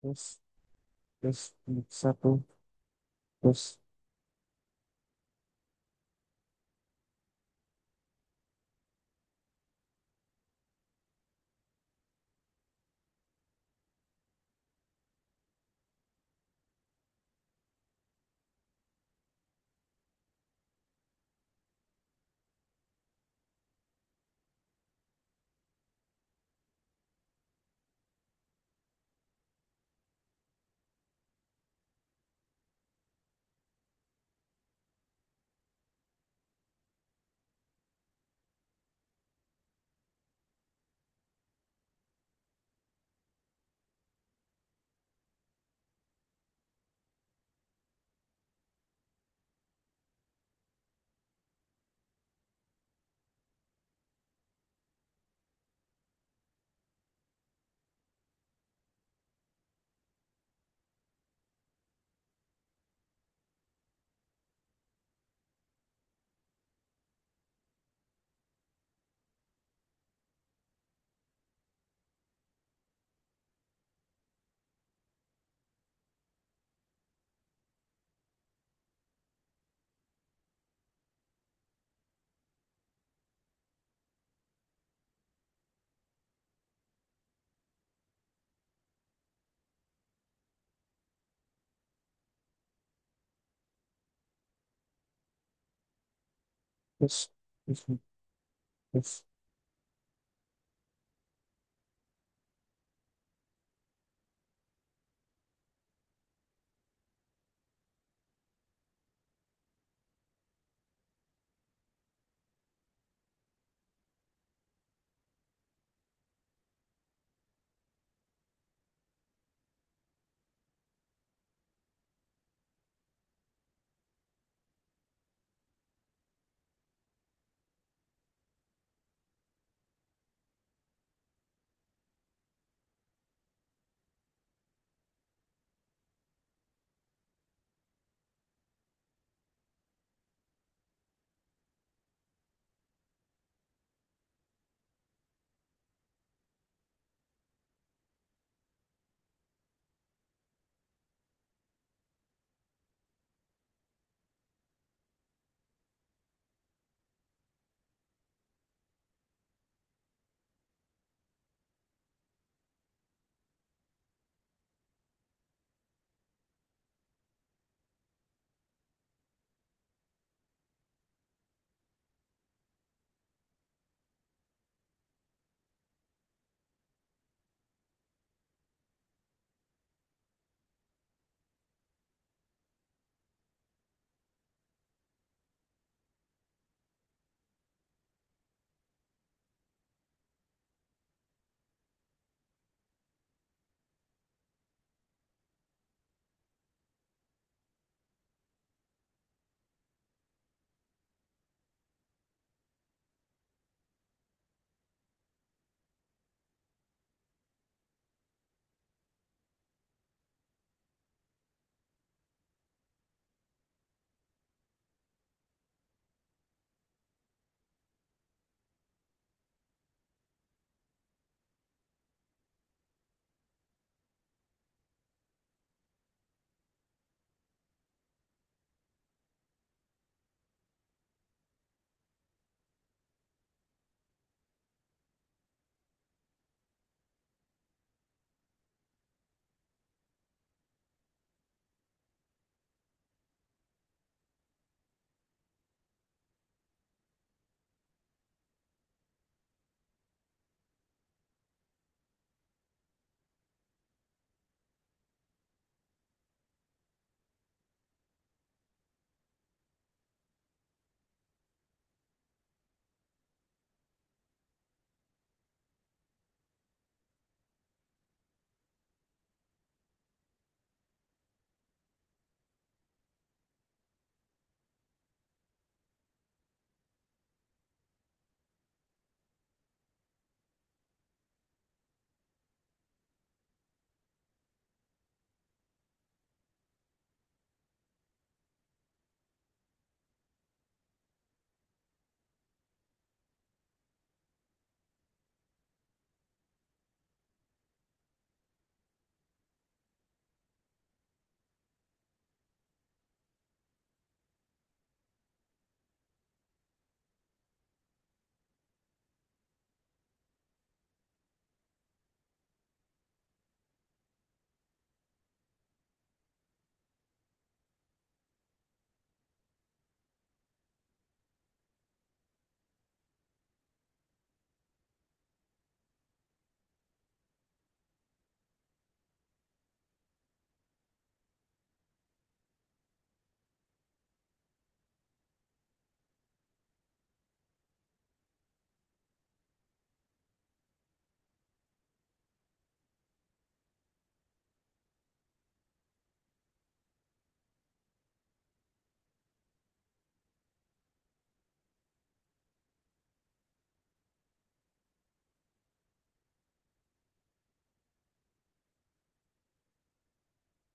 Terus, terus, satu, terus, terus, terus, terus.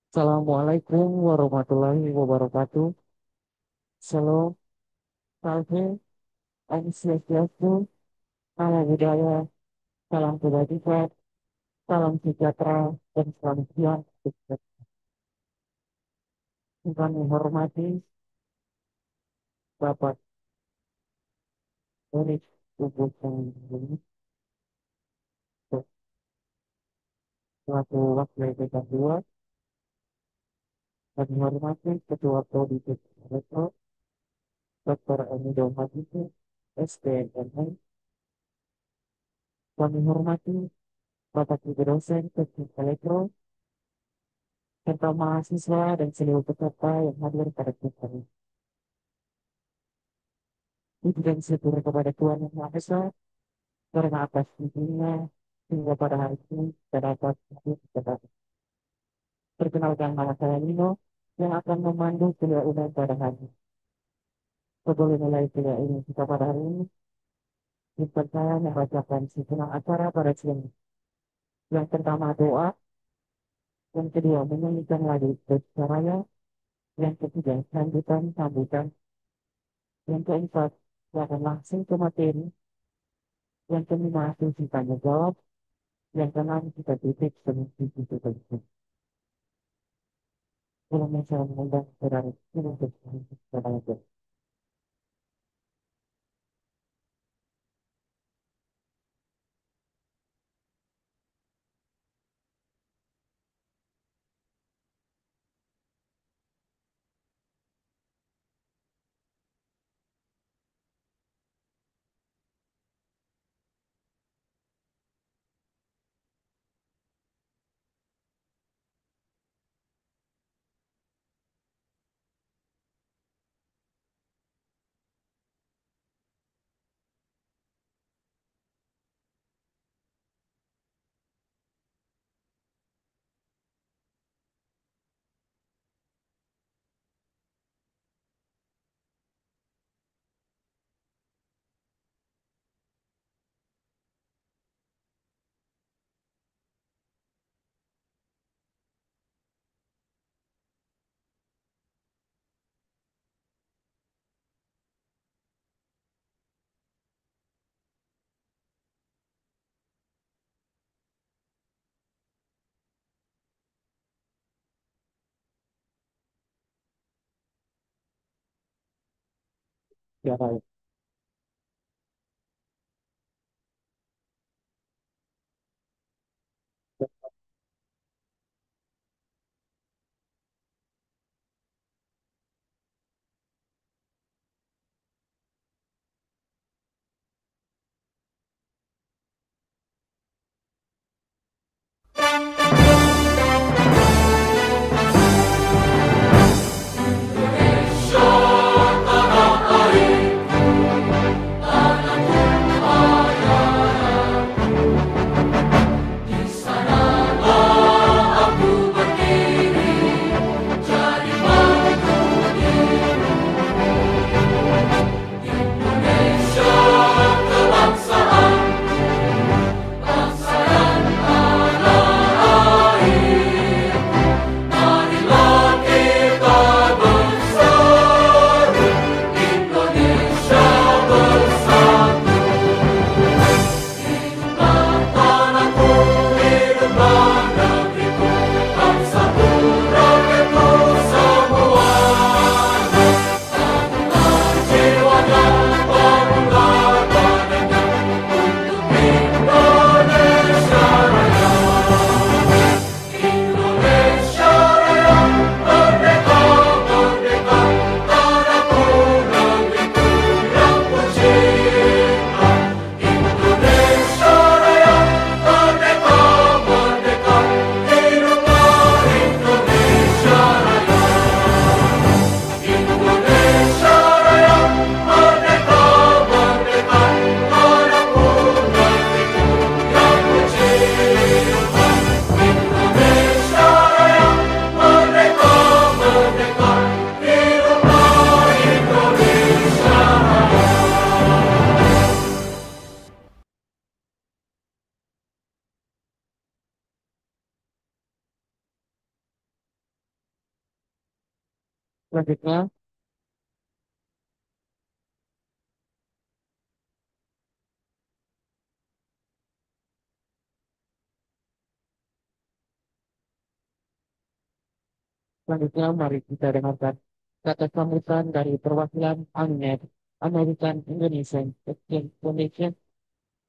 Assalamualaikum warahmatullahi wabarakatuh. Shalom, salve, Om Swastiastu, Namo Buddhaya, salam kebajikan, salam sejahtera, dan salam siang. Dengan menghormati Bapak Doris Tubuh ini selaku Wakil Bintang 2 dan menghormati Ketua Politik Retro, Dr. Emido Magisi, SPNMI, dan menghormati Bapak Ibu dosen Teknik Elektro, serta mahasiswa dan seluruh peserta yang hadir pada kesempatan ini. Puji dan syukur kepada Tuhan Yang Maha Esa karena atas izinnya hingga pada hari ini kita dapat hadir pada. Perkenalkan, nama saya Nino yang akan memandu kuliah umum pada hari ini. Sebelum mulai kuliah ini kita pada hari ini, izinkan saya membacakan sejumlah acara pada siang ini. Yang pertama doa, yang kedua menyanyikan lagu bersuaranya, yang ketiga sambutan, yang keempat kita akan langsung ke materi, yang kelima sesi tanya jawab, yang keenam kita titik solusi itu. Sebelumnya saya mengundang saudara untuk berbicara. Ya, baik. Selanjutnya, selanjutnya mari kita dengarkan kata sambutan dari perwakilan AMNET, American Indonesian Exchange Foundation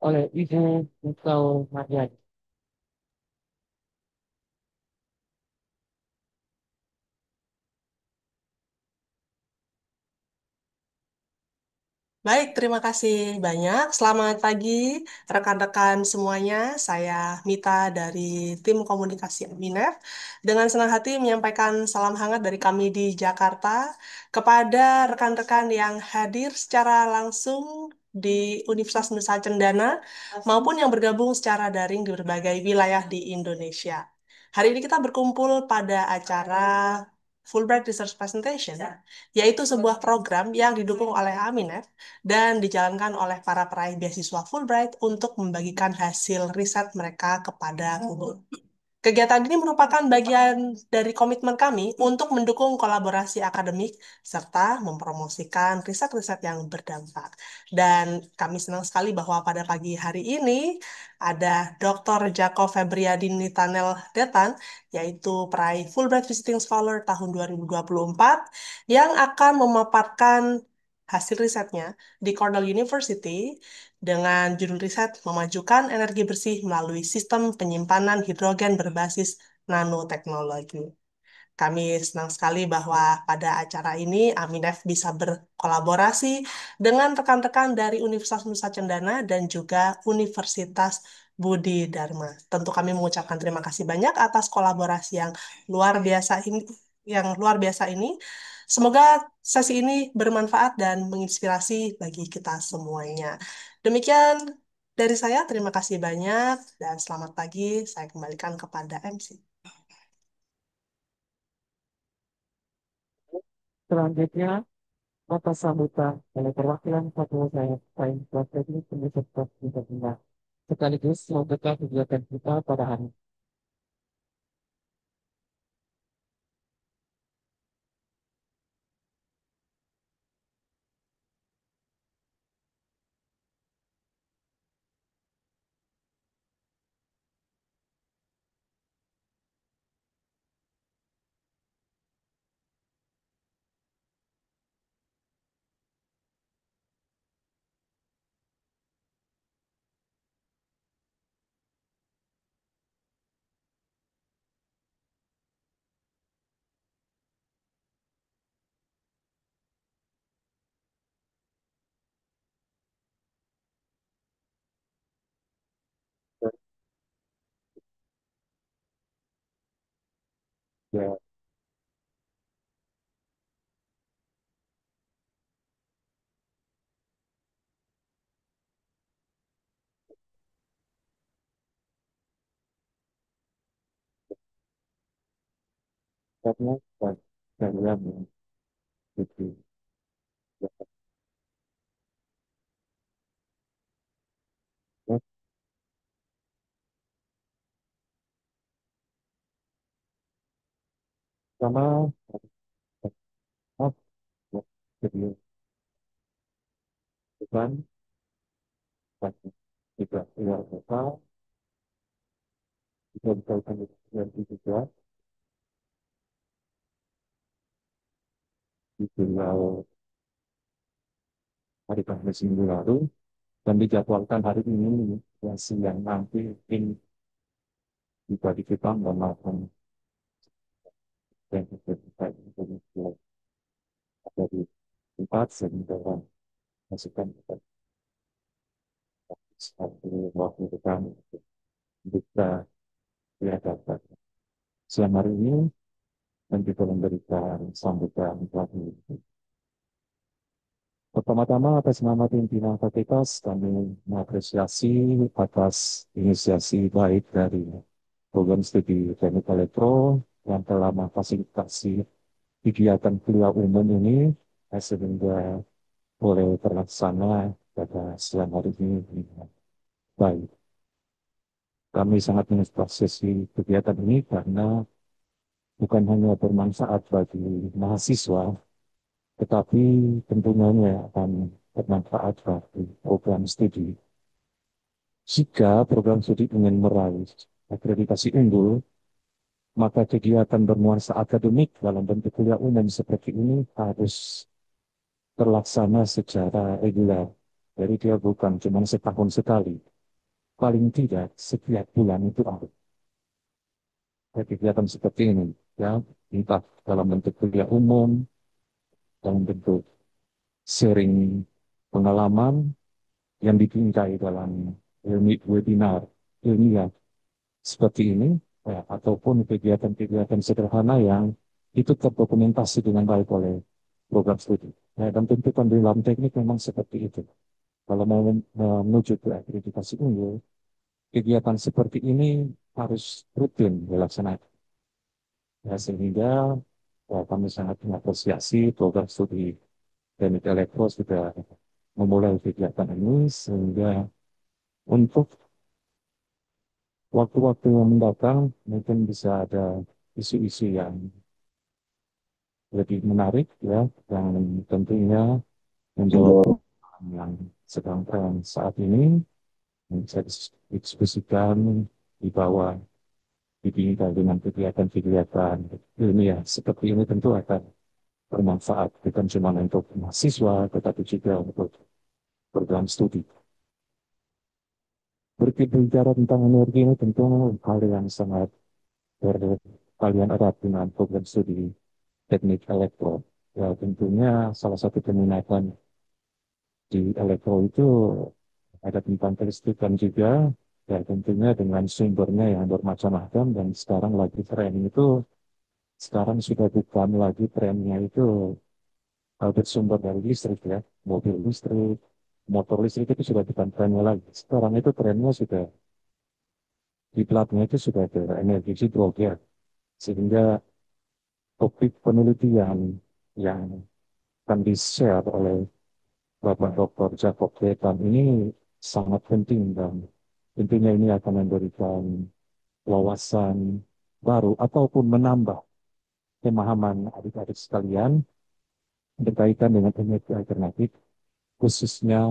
oleh Ibu Nikau Mariani. Baik, terima kasih banyak. Selamat pagi, rekan-rekan semuanya. Saya Mita dari tim komunikasi Aminef. Dengan senang hati menyampaikan salam hangat dari kami di Jakarta kepada rekan-rekan yang hadir secara langsung di Universitas Nusa Cendana maupun yang bergabung secara daring di berbagai wilayah di Indonesia. Hari ini kita berkumpul pada acara Fulbright Research Presentation, yaitu sebuah program yang didukung oleh Aminef dan dijalankan oleh para peraih beasiswa Fulbright untuk membagikan hasil riset mereka kepada publik. Kegiatan ini merupakan bagian dari komitmen kami untuk mendukung kolaborasi akademik serta mempromosikan riset-riset yang berdampak. Dan kami senang sekali bahwa pada pagi hari ini ada Dr. Jacob Febriadi Nitanel Detan, yaitu peraih Fulbright Visiting Scholar tahun 2024, yang akan memaparkan hasil risetnya di Cornell University dengan judul riset memajukan energi bersih melalui sistem penyimpanan hidrogen berbasis nanoteknologi. Kami senang sekali bahwa pada acara ini Aminef bisa berkolaborasi dengan rekan-rekan dari Universitas Nusa Cendana dan juga Universitas Budi Dharma. Tentu kami mengucapkan terima kasih banyak atas kolaborasi luar biasa ini yang luar biasa ini. Semoga sesi ini bermanfaat dan menginspirasi bagi kita semuanya. Demikian dari saya, terima kasih banyak dan selamat pagi. Saya kembalikan kepada MC. Selanjutnya, kata sambutan oleh perwakilan Fakultas Sains dan Teknik Universitas Indonesia. Sekaligus membuka kegiatan kita pada hari ini. Ya, karena kalian yang itu ya, sama maaf ya, jadi bukan juga luar biasa bisa dikaitan dengan juga di Pulau hari Kamis minggu lalu dan dijadwalkan hari ini yang siang nanti mungkin juga di kita melakukan dan kita ada di tempat sehingga masukan kita satu waktu depan bisa dihadapkan. Siang hari ini dan juga memberikan sambutan lagi. Pertama-tama atas nama pimpinan fakultas kami mengapresiasi atas inisiasi baik dari program studi teknik elektro yang telah memfasilitasi kegiatan kuliah umum ini sehingga boleh terlaksana pada siang hari ini dengan baik. Kami sangat mengapresiasi kegiatan ini karena bukan hanya bermanfaat bagi mahasiswa, tetapi tentunya akan bermanfaat bagi program studi. Jika program studi ingin meraih akreditasi unggul, maka kegiatan bernuansa akademik dalam bentuk kuliah umum seperti ini harus terlaksana secara reguler. Jadi dia bukan cuma setahun sekali, paling tidak setiap bulan itu ada kegiatan seperti ini, ya, entah dalam bentuk kuliah umum, dalam bentuk sharing pengalaman yang dibingkai dalam webinar ilmiah seperti ini, ya, ataupun kegiatan-kegiatan sederhana yang itu terdokumentasi dengan baik oleh program studi. Ya, dan tuntutan di dalam teknik memang seperti itu. Kalau mau menuju ke akreditasi unggul, kegiatan seperti ini harus rutin dilaksanakan. Ya, sehingga kami sangat mengapresiasi program studi teknik elektro sudah memulai kegiatan ini, sehingga untuk waktu-waktu yang mendatang mungkin bisa ada isu-isu yang lebih menarik, ya, yang tentunya menjawab pertanyaan yang sedang tren saat ini, yang bisa didiskusikan di bawah ditinggal dengan kegiatan-kegiatan ilmiah seperti ini tentu akan bermanfaat bukan cuma untuk mahasiswa tetapi juga untuk program studi. Berbicara tentang energi ini tentu hal yang sangat berkaitan erat dengan program studi teknik elektro. Ya, tentunya salah satu peminatan di elektro itu ada tentang kelistrikan juga, ya tentunya dengan sumbernya yang bermacam-macam, dan sekarang lagi tren itu, sekarang sudah bukan lagi trennya itu bersumber dari listrik, ya, mobil listrik, motor listrik itu sudah bukan trennya lagi. Sekarang itu trennya sudah kiblatnya itu sudah ke energi hidrogen, sehingga topik penelitian yang akan di-share oleh Bapak Dr. Jacob Gaetan ini sangat penting, dan tentunya ini akan memberikan wawasan baru ataupun menambah pemahaman adik-adik sekalian berkaitan dengan energi alternatif, khususnya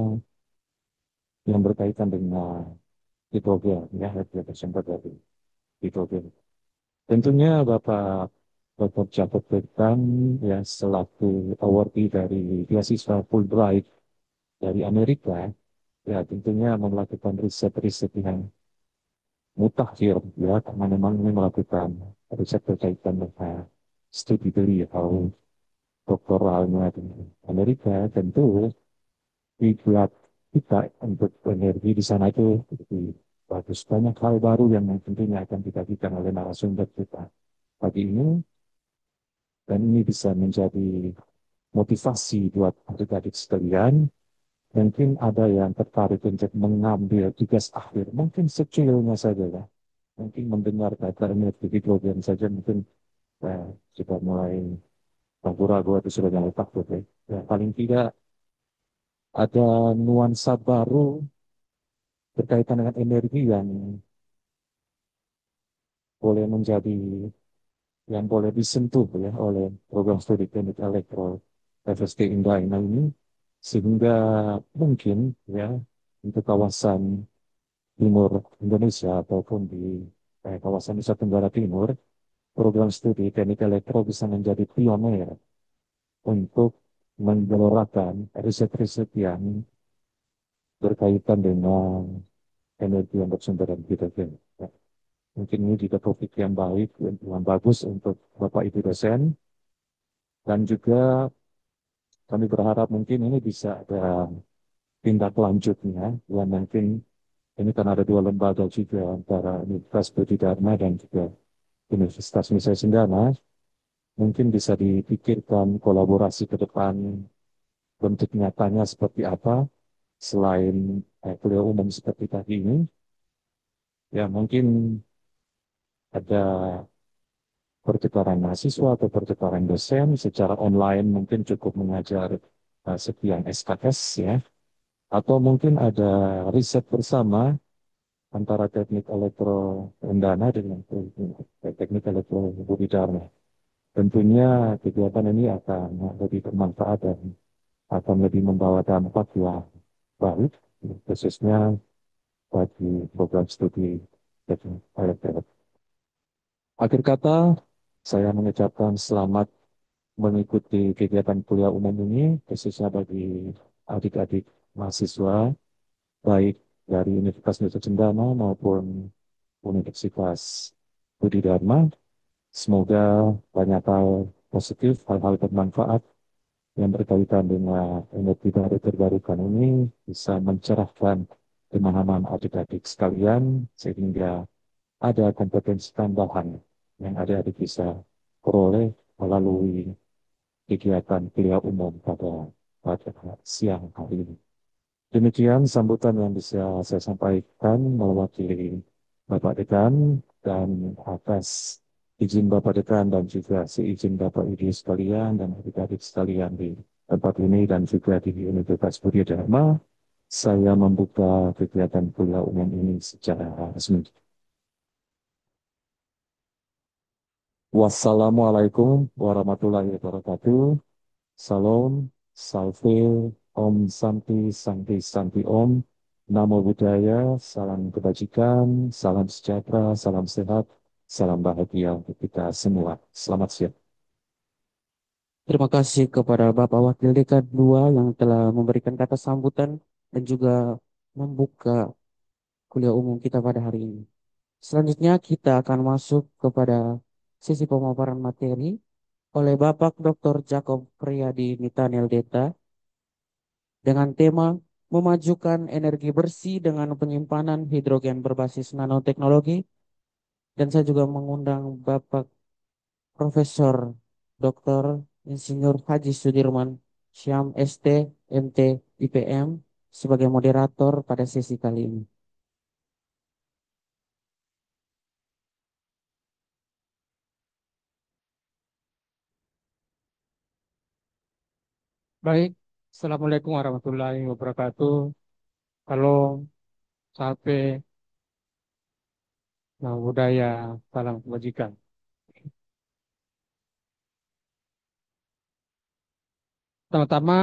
yang berkaitan dengan hidrogen, ya, hidrogen sumber dari hidrogen. Tentunya Bapak Dr. Jacob Gaetan, ya, selaku awardee dari beasiswa Fulbright dari Amerika, ya tentunya melakukan riset-riset yang mutakhir, ya, karena memang ini melakukan riset berkaitan dengan studi beliau doktoralnya di Amerika. Tentu kiblat kita untuk energi di sana itu lebih bagus. Banyak hal baru yang tentunya akan dibagikan oleh narasumber kita pagi ini, dan ini bisa menjadi motivasi buat adik-adik sekalian. Mungkin ada yang tertarik untuk mengambil tugas akhir, mungkin secilnya saja, ya. Mungkin mendengar kata energi hidrogen saja mungkin eh, sudah mulai ragu-ragu atau sudah mulai takut, ya. Ya, paling tidak ada nuansa baru berkaitan dengan energi boleh menjadi yang boleh disentuh, ya, oleh program studi teknik elektro FST Indraina ini, sehingga mungkin, ya, untuk kawasan timur Indonesia ataupun di kawasan Nusa Tenggara Timur, program studi teknik elektro bisa menjadi pionir untuk menggelorakan riset-riset yang berkaitan dengan energi yang bersumber dari hidrogen. Ya, mungkin ini juga topik yang baik, yang bagus untuk Bapak Ibu dosen, dan juga kami berharap mungkin ini bisa ada tindak lanjutnya, yang mungkin ini kan ada dua lembaga juga antara Universitas Budi Dharma dan juga Universitas Nusa Cendana, mungkin bisa dipikirkan kolaborasi ke depan bentuk nyatanya seperti apa selain kuliah umum seperti tadi ini, ya mungkin ada pertukaran mahasiswa atau pertukaran dosen secara online, mungkin cukup mengajar sekian SKS, ya, atau mungkin ada riset bersama antara teknik elektro Undana dengan teknik elektro Budi Dharma. Tentunya kegiatan ini akan lebih bermanfaat dan akan lebih membawa dampak yang baik, khususnya bagi program studi teknik elektrik. Akhir kata, saya mengucapkan selamat mengikuti kegiatan kuliah umum ini, khususnya bagi adik-adik mahasiswa, baik dari Universitas Nusa Cendana maupun Universitas Budi Dharma. Semoga banyak hal positif, hal-hal bermanfaat yang berkaitan dengan energi baru terbarukan ini bisa mencerahkan pemahaman adik-adik sekalian sehingga ada kompetensi tambahan yang adik-adik bisa peroleh melalui kegiatan kuliah umum pada siang hari ini. Demikian sambutan yang bisa saya sampaikan mewakili Bapak Dekan dan atas izin Bapak Dekan dan juga seizin Bapak Ibu sekalian dan adik-adik sekalian di tempat ini dan juga di Universitas Budi Dharma, saya membuka kegiatan kuliah umum ini secara resmi. Wassalamualaikum warahmatullahi wabarakatuh. Salam, salve, Om Santi, Santi, Santi Om. Namo Buddhaya, salam kebajikan, salam sejahtera, salam sehat, salam bahagia untuk kita semua. Selamat siang. Terima kasih kepada Bapak Wakil Dekan 2 yang telah memberikan kata sambutan dan juga membuka kuliah umum kita pada hari ini. Selanjutnya kita akan masuk kepada sesi pemaparan materi oleh Bapak Dr. Jacob Priyadi Nitanel Deta dengan tema memajukan energi bersih dengan penyimpanan hidrogen berbasis nanoteknologi, dan saya juga mengundang Bapak Profesor Dr. Insinyur Haji Sudirman Syam ST MT IPM sebagai moderator pada sesi kali ini. Baik, Assalamualaikum warahmatullahi wabarakatuh. Halo, sampai nama budaya, salam kebajikan. Pertama-tama,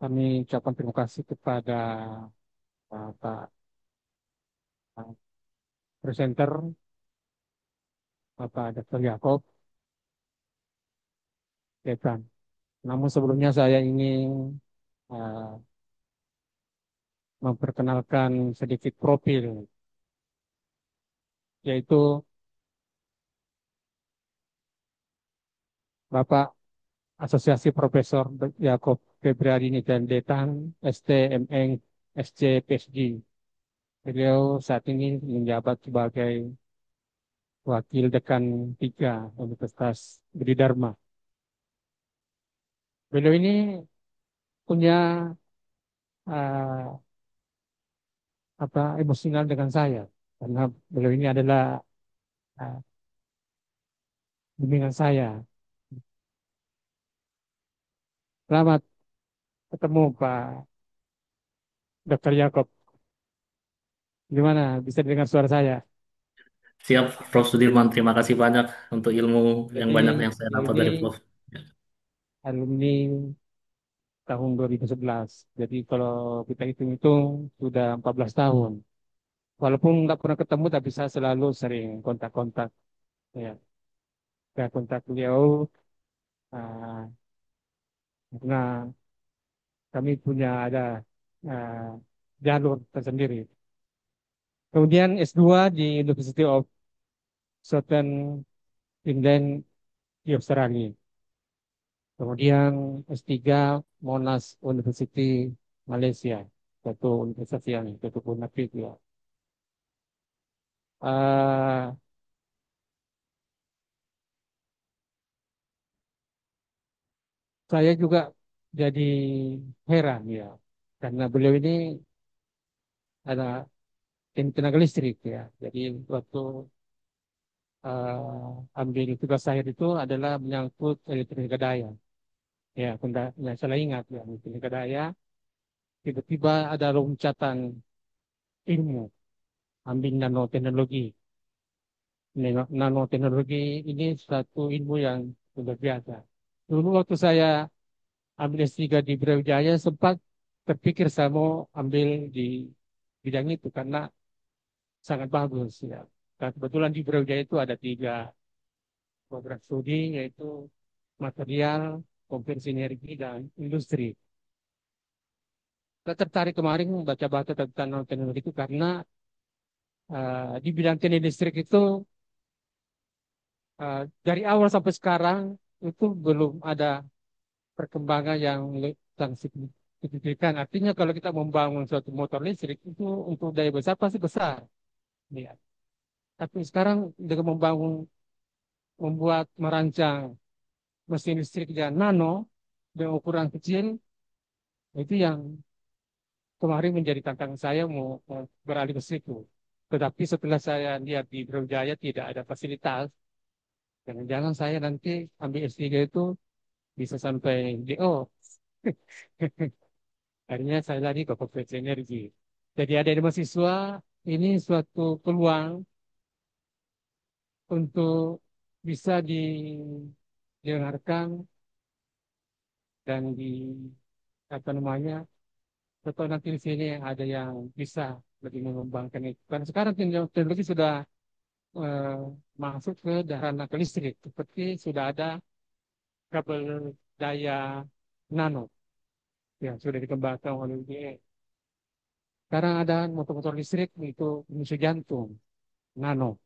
kami ucapkan terima kasih kepada Pak uh, presenter, Bapak Dr. Yakob, Dekan. Namun sebelumnya saya ingin uh, memperkenalkan sedikit profil, yaitu Bapak Asosiasi Profesor Yakob Febriadi dan Detan, STMN, SC, PhD. Beliau saat ini menjabat sebagai Wakil Dekan 3 Universitas Budi Dharma. Beliau ini punya uh, emosional dengan saya karena beliau ini adalah uh, bimbingan saya. Selamat ketemu Pak Dr. Yakob. Gimana? Bisa dengar suara saya? Siap, Prof. Sudirman. Terima kasih banyak untuk ilmu yang Jadi banyak yang saya beliau dapat ini dari Prof. alumni tahun 2011. Jadi kalau kita hitung-hitung sudah 14 tahun. Walaupun nggak pernah ketemu, tapi saya selalu sering kontak-kontak. Ya, saya kontak beliau uh, karena kami punya ada uh, jalur tersendiri. Kemudian S2 di University of Southern England di Australia. Kemudian S3 Monash University Malaysia, satu universitas yang cukup munafik ya. Uh, saya juga jadi heran ya, karena beliau ini ada tim tenaga listrik ya. Jadi waktu ambil tugas saya itu adalah menyangkut elektronika daya. Ya, yang saya ingat ya, elektronika daya. Tiba-tiba ada loncatan ilmu, ambil nanoteknologi. Nanoteknologi ini suatu ilmu yang luar biasa. Dulu waktu saya ambil S3 di Brawijaya sempat terpikir saya mau ambil di bidang itu karena sangat bagus ya. Dan kebetulan di Brawijaya itu ada tiga program studi yaitu material, konversi energi, dan industri. Saya tertarik kemarin membaca-baca tentang nanoteknologi itu karena di bidang teknik listrik itu dari awal sampai sekarang itu belum ada perkembangan yang signifikan. Artinya kalau kita membangun suatu motor listrik itu untuk daya besar pasti besar. Ya. Tapi sekarang dengan membuat merancang mesin listrik yang nano dengan ukuran kecil itu yang kemarin menjadi tantangan saya mau beralih ke situ. Tetapi setelah saya lihat di Brawijaya tidak ada fasilitas, jangan-jangan saya nanti ambil S3 itu bisa sampai DO. Akhirnya saya lari ke konversi energi. Jadi ada mahasiswa ini suatu peluang untuk bisa didengarkan dan apa namanya, atau nanti di sini ada yang bisa lebih mengembangkan itu. Karena sekarang teknologi sudah eh, masuk ke ranah ke listrik, seperti sudah ada kabel daya nano yang sudah dikembangkan oleh UGM. Sekarang ada motor-motor listrik itu menyusui jantung, nano.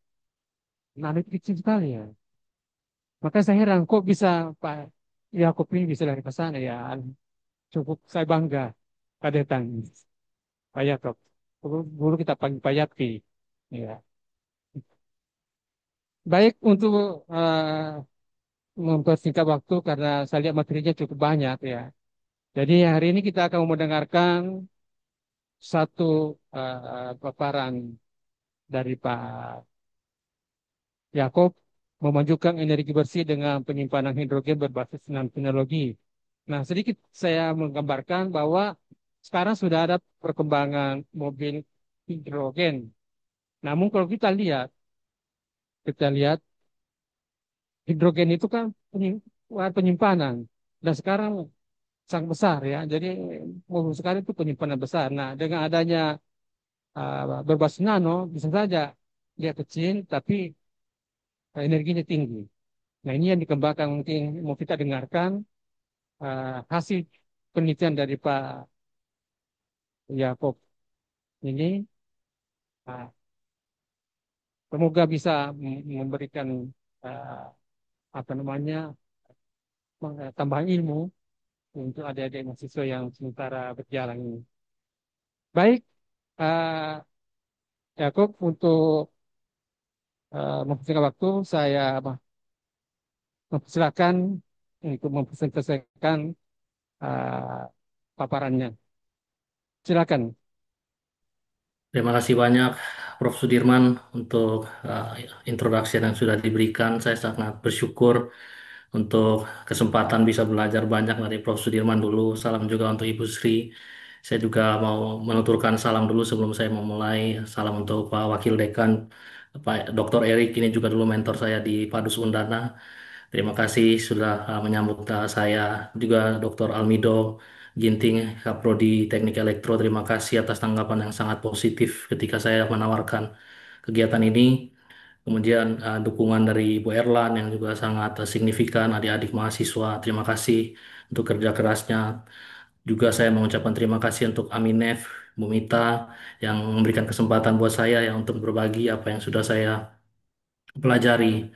Nano itu kecil sekali ya. Maka saya heran kok bisa Pak Yakob ini bisa lari ke sana ya. Cukup saya bangga kadetan Pak Yakob. Dulu kita panggil Pak Yaki. Ya. Baik untuk mempersingkat waktu karena saya lihat materinya cukup banyak ya. Jadi hari ini kita akan mendengarkan satu paparan dari Pak Yakob memajukan energi bersih dengan penyimpanan hidrogen berbasis nanoteknologi. Nah, sedikit saya menggambarkan bahwa sekarang sudah ada perkembangan mobil hidrogen. Namun kalau kita lihat hidrogen itu kan penyimpanan. Dan sekarang sangat besar ya. Jadi mobil sekarang itu penyimpanan besar. Nah, dengan adanya berbasis nano, bisa saja dia kecil tapi energinya tinggi. Nah, ini yang dikembangkan mungkin mau kita dengarkan hasil penelitian dari Pak Yakob ini. Nah, semoga bisa memberikan uh, apa namanya tambahan ilmu untuk adik-adik mahasiswa yang sementara berjalan ini. Baik, uh, Yakob untuk mempersingkat waktu saya mempersilakan untuk mempresentasikan uh, paparannya. Silakan. Terima kasih banyak Prof. Sudirman untuk introduction yang sudah diberikan. Saya sangat bersyukur untuk kesempatan bisa belajar banyak dari Prof. Sudirman dulu. Salam juga untuk Ibu Sri. Saya juga mau menuturkan salam dulu sebelum saya memulai. Salam untuk Pak Wakil Dekan, Pak Dr. Erik, ini juga dulu mentor saya di Padus Undana. Terima kasih sudah menyambut saya. Juga Dr. Almido Ginting, Kaprodi Teknik Elektro. Terima kasih atas tanggapan yang sangat positif ketika saya menawarkan kegiatan ini. Kemudian dukungan dari Ibu Erlan yang juga sangat signifikan, adik-adik mahasiswa. Terima kasih untuk kerja kerasnya. Juga saya mengucapkan terima kasih untuk Aminef, Bu Mita yang memberikan kesempatan buat saya yang untuk berbagi apa yang sudah saya pelajari.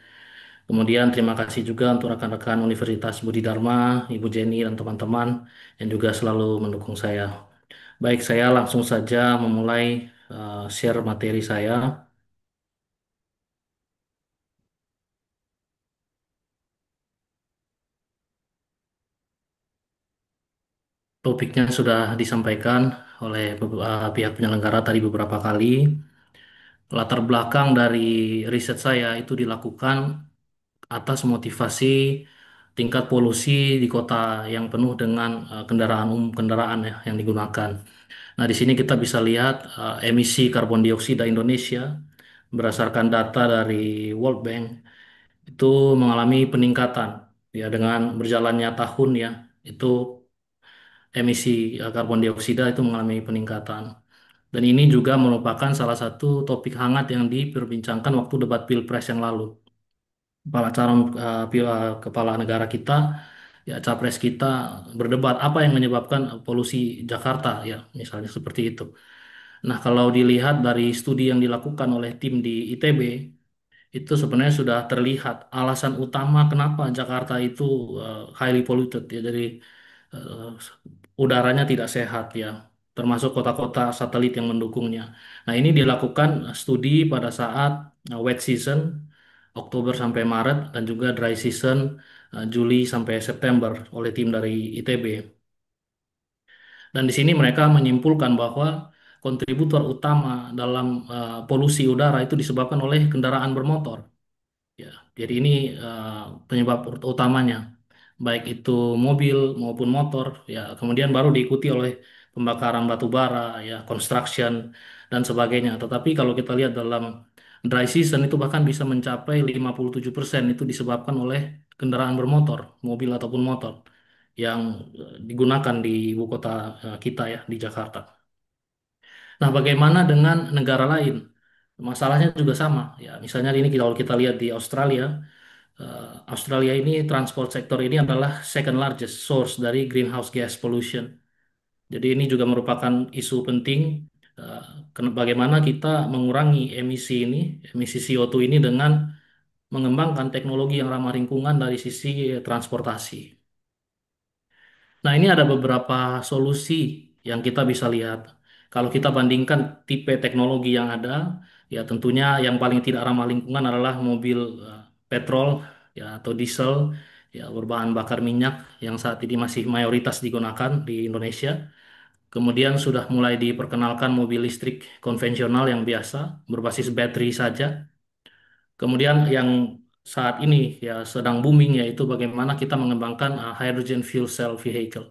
Kemudian terima kasih juga untuk rekan-rekan Universitas Budi Dharma, Ibu Jenny dan teman-teman yang juga selalu mendukung saya. Baik, saya langsung saja memulai share materi saya. Topiknya sudah disampaikan oleh pihak penyelenggara tadi beberapa kali. Latar belakang dari riset saya itu dilakukan atas motivasi tingkat polusi di kota yang penuh dengan kendaraan umum, kendaraan ya, yang digunakan. Nah, di sini kita bisa lihat emisi karbon dioksida Indonesia berdasarkan data dari World Bank itu mengalami peningkatan ya dengan berjalannya tahun ya itu emisi karbon dioksida itu mengalami peningkatan. Dan ini juga merupakan salah satu topik hangat yang diperbincangkan waktu debat Pilpres yang lalu. Kepala calon kepala negara kita, ya capres kita berdebat apa yang menyebabkan polusi Jakarta ya, misalnya seperti itu. Nah, kalau dilihat dari studi yang dilakukan oleh tim di ITB, itu sebenarnya sudah terlihat alasan utama kenapa Jakarta itu highly polluted ya, jadi eh, udaranya tidak sehat ya, termasuk kota-kota satelit yang mendukungnya. Nah, ini dilakukan studi pada saat wet season Oktober sampai Maret dan juga dry season Juli sampai September oleh tim dari ITB. Dan di sini mereka menyimpulkan bahwa kontributor utama dalam polusi udara itu disebabkan oleh kendaraan bermotor. Ya, jadi ini eh, penyebab utamanya, baik itu mobil maupun motor. Ya, kemudian baru diikuti oleh pembakaran batu bara, ya, construction dan sebagainya. Tetapi kalau kita lihat dalam dry season itu bahkan bisa mencapai 57% itu disebabkan oleh kendaraan bermotor, mobil ataupun motor yang digunakan di ibu kota kita ya di Jakarta. Nah, bagaimana dengan negara lain? Masalahnya juga sama. Ya, misalnya ini kalau kita lihat di Australia, Australia ini transport sektor ini adalah second largest source dari greenhouse gas pollution. Jadi ini juga merupakan isu penting eh, bagaimana kita mengurangi emisi ini, emisi CO2 ini dengan mengembangkan teknologi yang ramah lingkungan dari sisi transportasi. Nah, ini ada beberapa solusi yang kita bisa lihat. Kalau kita bandingkan tipe teknologi yang ada, ya tentunya yang paling tidak ramah lingkungan adalah mobil petrol ya atau diesel ya berbahan bakar minyak yang saat ini masih mayoritas digunakan di Indonesia. Kemudian sudah mulai diperkenalkan mobil listrik konvensional yang biasa berbasis baterai saja. Kemudian yang saat ini ya sedang booming yaitu bagaimana kita mengembangkan hydrogen fuel cell vehicle.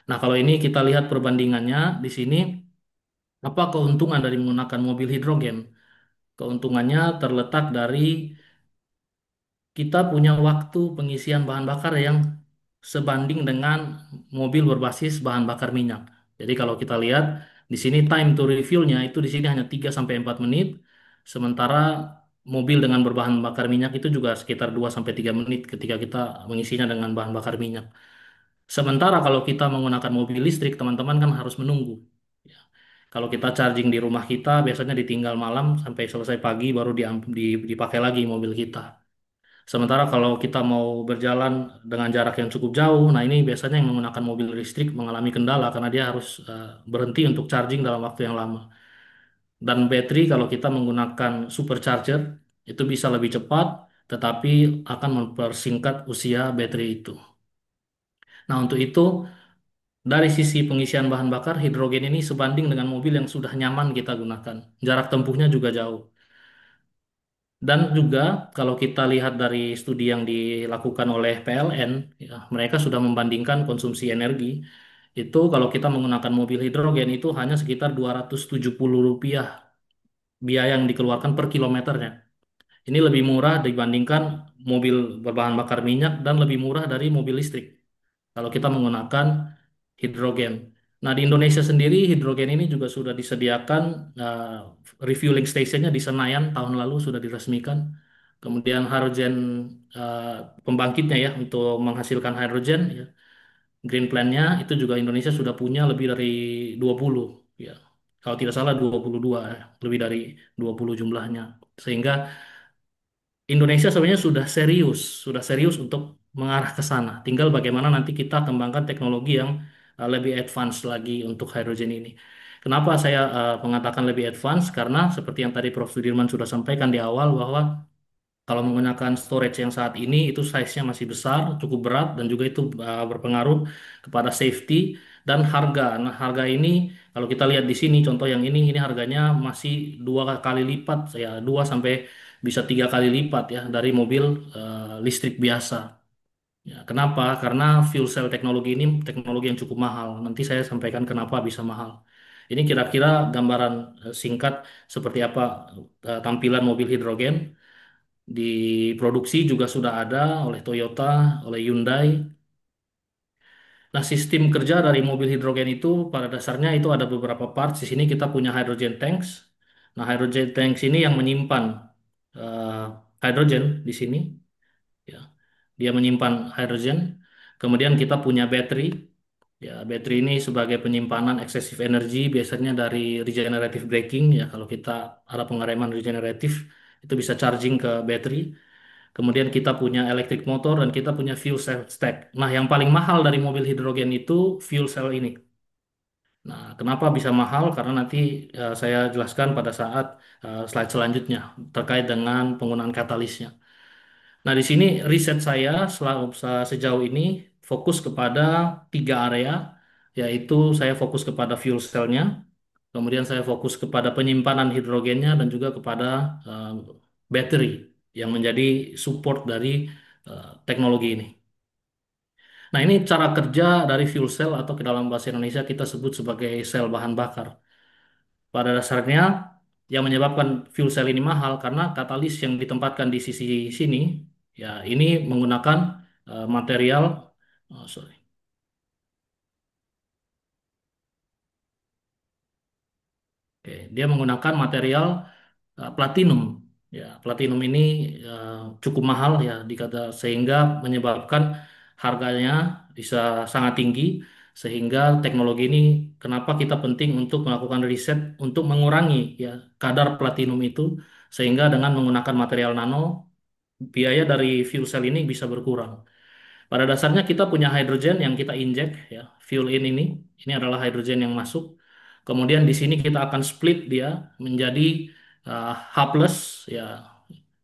Nah, kalau ini kita lihat perbandingannya di sini, apa keuntungan dari menggunakan mobil hidrogen? Keuntungannya terletak dari kita punya waktu pengisian bahan bakar yang sebanding dengan mobil berbasis bahan bakar minyak. Jadi kalau kita lihat di sini time to refuel-nya itu di sini hanya 3 sampai 4 menit, sementara mobil dengan berbahan bakar minyak itu juga sekitar 2 sampai 3 menit ketika kita mengisinya dengan bahan bakar minyak. Sementara kalau kita menggunakan mobil listrik, teman-teman kan harus menunggu. Ya. Kalau kita charging di rumah kita, biasanya ditinggal malam sampai selesai pagi baru dipakai lagi mobil kita. Sementara kalau kita mau berjalan dengan jarak yang cukup jauh, nah ini biasanya yang menggunakan mobil listrik mengalami kendala karena dia harus berhenti untuk charging dalam waktu yang lama. Dan baterai kalau kita menggunakan supercharger itu bisa lebih cepat, tetapi akan mempersingkat usia baterai itu. Nah, untuk itu dari sisi pengisian bahan bakar, hidrogen ini sebanding dengan mobil yang sudah nyaman kita gunakan. Jarak tempuhnya juga jauh. Dan juga kalau kita lihat dari studi yang dilakukan oleh PLN, ya, mereka sudah membandingkan konsumsi energi. Itu kalau kita menggunakan mobil hidrogen itu hanya sekitar Rp270 biaya yang dikeluarkan per kilometernya. Ini lebih murah dibandingkan mobil berbahan bakar minyak dan lebih murah dari mobil listrik kalau kita menggunakan hidrogen. Nah, di Indonesia sendiri hidrogen ini juga sudah disediakan refueling stationnya di Senayan tahun lalu sudah diresmikan. Kemudian hydrogen eh, pembangkitnya ya untuk menghasilkan hidrogen ya. Green Plan-nya itu juga Indonesia sudah punya lebih dari 20 ya. Kalau tidak salah 22 ya, lebih dari 20 jumlahnya. Sehingga Indonesia sebenarnya sudah serius untuk mengarah ke sana. Tinggal bagaimana nanti kita kembangkan teknologi yang lebih advance lagi untuk hydrogen ini. Kenapa saya mengatakan lebih advance? Karena seperti yang tadi Prof. Sudirman sudah sampaikan di awal bahwa kalau menggunakan storage yang saat ini itu size-nya masih besar, cukup berat dan juga itu berpengaruh kepada safety dan harga. Nah, harga ini kalau kita lihat di sini contoh yang ini harganya masih 2 kali lipat ya, 2 sampai bisa 3 kali lipat ya dari mobil listrik biasa. Ya, kenapa? Karena fuel cell teknologi ini teknologi yang cukup mahal. Nanti saya sampaikan kenapa bisa mahal. Ini kira-kira gambaran singkat seperti apa tampilan mobil hidrogen. Diproduksi juga sudah ada oleh Toyota, oleh Hyundai. Nah, sistem kerja dari mobil hidrogen itu pada dasarnya itu ada beberapa parts. Di sini kita punya hydrogen tanks. Nah, hydrogen tanks ini yang menyimpan eh, hydrogen di sini. Ya, dia menyimpan hydrogen. Kemudian kita punya baterai. Ya, baterai ini sebagai penyimpanan excessive energy biasanya dari regenerative braking. Ya, kalau kita ada pengereman regeneratif itu bisa charging ke baterai. Kemudian kita punya electric motor dan kita punya fuel cell stack. Nah, yang paling mahal dari mobil hidrogen itu fuel cell ini. Nah, kenapa bisa mahal? Karena nanti saya jelaskan pada saat slide selanjutnya terkait dengan penggunaan katalisnya. Nah, di sini riset saya sejauh ini fokus kepada tiga area, yaitu saya fokus kepada fuel cell-nya, kemudian saya fokus kepada penyimpanan hidrogennya dan juga kepada eh, battery yang menjadi support dari teknologi ini. Nah, ini cara kerja dari fuel cell atau ke dalam bahasa Indonesia kita sebut sebagai sel bahan bakar. Pada dasarnya yang menyebabkan fuel cell ini mahal karena katalis yang ditempatkan di sisi sini ya ini menggunakan material sorry. Oke, dia menggunakan material platinum. Ya, platinum ini eh, cukup mahal ya dikata sehingga menyebabkan harganya bisa sangat tinggi sehingga teknologi ini kenapa kita penting untuk melakukan riset untuk mengurangi ya kadar platinum itu sehingga dengan menggunakan material nano biaya dari fuel cell ini bisa berkurang. Pada dasarnya kita punya hidrogen yang kita injek ya, fuel in ini adalah hidrogen yang masuk. Kemudian di sini kita akan split dia menjadi H plus ya,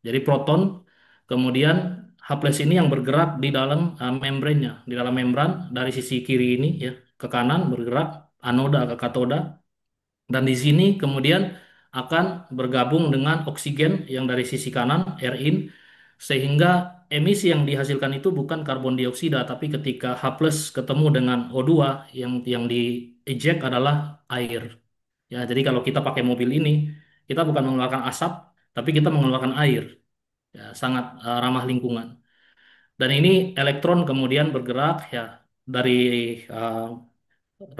jadi proton. Kemudian H plus ini yang bergerak di dalam membrannya, di dalam membran dari sisi kiri ini ya ke kanan bergerak anoda ke katoda. Dan di sini kemudian akan bergabung dengan oksigen yang dari sisi kanan, air in, sehingga emisi yang dihasilkan itu bukan karbon dioksida, tapi ketika H plus ketemu dengan O2 yang di eject adalah air. Ya, jadi kalau kita pakai mobil ini, kita bukan mengeluarkan asap, tapi kita mengeluarkan air. Ya, sangat ramah lingkungan. Dan ini elektron kemudian bergerak ya dari eh,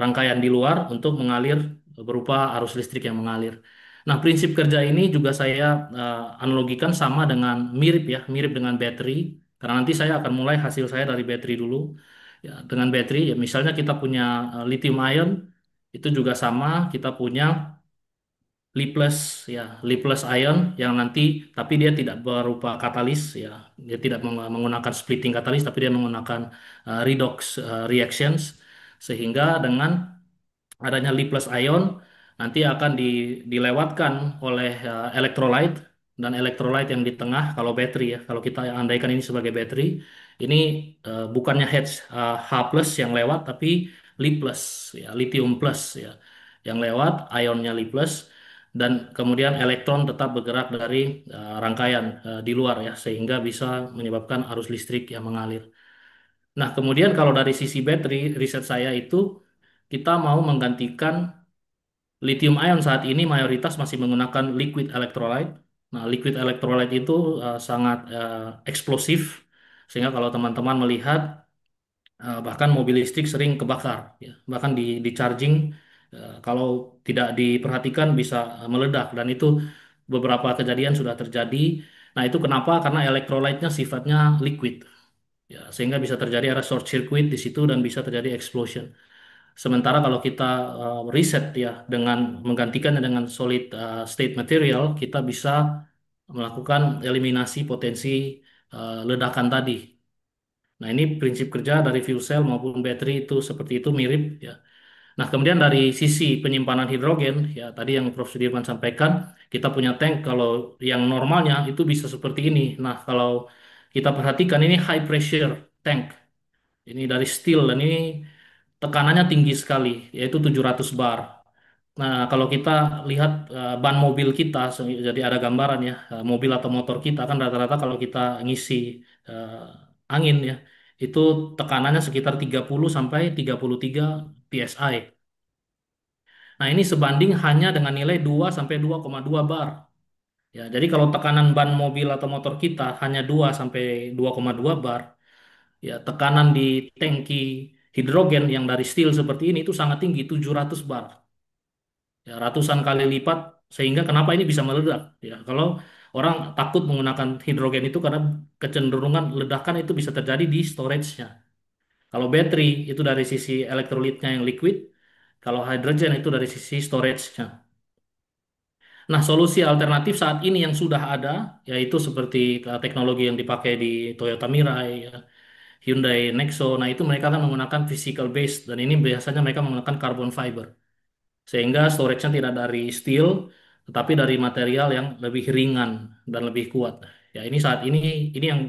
rangkaian di luar untuk mengalir berupa arus listrik yang mengalir. Nah, prinsip kerja ini juga saya analogikan sama dengan mirip dengan baterai. Karena nanti saya akan mulai hasil saya dari baterai dulu. Ya, dengan baterai, ya misalnya kita punya lithium ion, itu juga sama. Kita punya Li Li plus ion yang nanti tapi dia tidak berupa katalis ya. Dia tidak menggunakan splitting katalis tapi dia menggunakan redox reactions sehingga dengan adanya Li plus ion nanti akan dilewatkan oleh electrolyte dan electrolyte yang di tengah kalau baterai ya kalau kita andaikan ini sebagai baterai ini bukannya H plus yang lewat tapi Li plus ya lithium plus ya yang lewat ionnya Li plus dan kemudian elektron tetap bergerak dari rangkaian di luar ya sehingga bisa menyebabkan arus listrik yang mengalir. Nah, kemudian kalau dari sisi baterai, riset saya itu kita mau menggantikan lithium ion saat ini mayoritas masih menggunakan liquid electrolyte. Nah, liquid electrolyte itu sangat eksplosif, sehingga kalau teman-teman melihat bahkan mobil listrik sering kebakar, ya. Bahkan di charging kalau tidak diperhatikan bisa meledak dan itu beberapa kejadian sudah terjadi. Nah, itu kenapa? Karena electrolyte-nya sifatnya liquid, ya, sehingga bisa terjadi ada short circuit di situ dan bisa terjadi explosion. Sementara kalau kita riset ya dengan menggantikannya dengan solid state material, kita bisa melakukan eliminasi potensi ledakan tadi. Nah, ini prinsip kerja dari fuel cell maupun baterai itu seperti itu mirip ya. Nah, kemudian dari sisi penyimpanan hidrogen ya tadi yang Prof. Sudirman sampaikan, kita punya tank kalau yang normalnya itu bisa seperti ini. Nah, kalau kita perhatikan ini high pressure tank. Ini dari steel dan ini tekanannya tinggi sekali, yaitu 700 bar. Nah, kalau kita lihat ban mobil kita, jadi ada gambaran ya, mobil atau motor kita kan rata-rata kalau kita ngisi angin ya, itu tekanannya sekitar 30 sampai 33 psi. Nah, ini sebanding hanya dengan nilai 2 sampai 2,2 bar. Ya, jadi kalau tekanan ban mobil atau motor kita hanya 2 sampai 2,2 bar, ya tekanan di tangki hidrogen yang dari steel seperti ini itu sangat tinggi, 700 bar. Ya, ratusan kali lipat, sehingga kenapa ini bisa meledak? Ya, kalau orang takut menggunakan hidrogen itu karena kecenderungan ledakan itu bisa terjadi di storage-nya. Kalau baterai itu dari sisi elektrolitnya yang liquid, kalau hydrogen itu dari sisi storage-nya. Nah, solusi alternatif saat ini yang sudah ada, yaitu seperti teknologi yang dipakai di Toyota Mirai, ya, Hyundai Nexo. Nah, itu mereka kan menggunakan physical base, dan ini biasanya mereka menggunakan carbon fiber. Sehingga storage-nya tidak dari steel, tetapi dari material yang lebih ringan dan lebih kuat. Ya, ini saat ini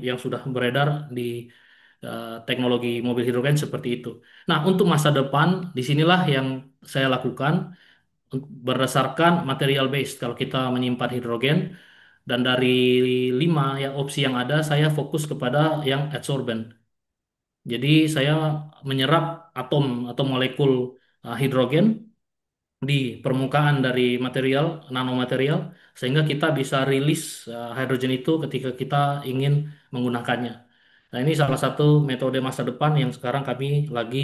yang sudah beredar di teknologi mobil hidrogen seperti itu. Nah, untuk masa depan, disinilah yang saya lakukan berdasarkan material base. Kalau kita menyimpan hidrogen, dan dari 5 ya opsi yang ada, saya fokus kepada yang adsorbent. Jadi saya menyerap atom atau molekul hidrogen di permukaan dari material, nanomaterial, sehingga kita bisa rilis hidrogen itu ketika kita ingin menggunakannya. Nah, ini salah satu metode masa depan yang sekarang kami lagi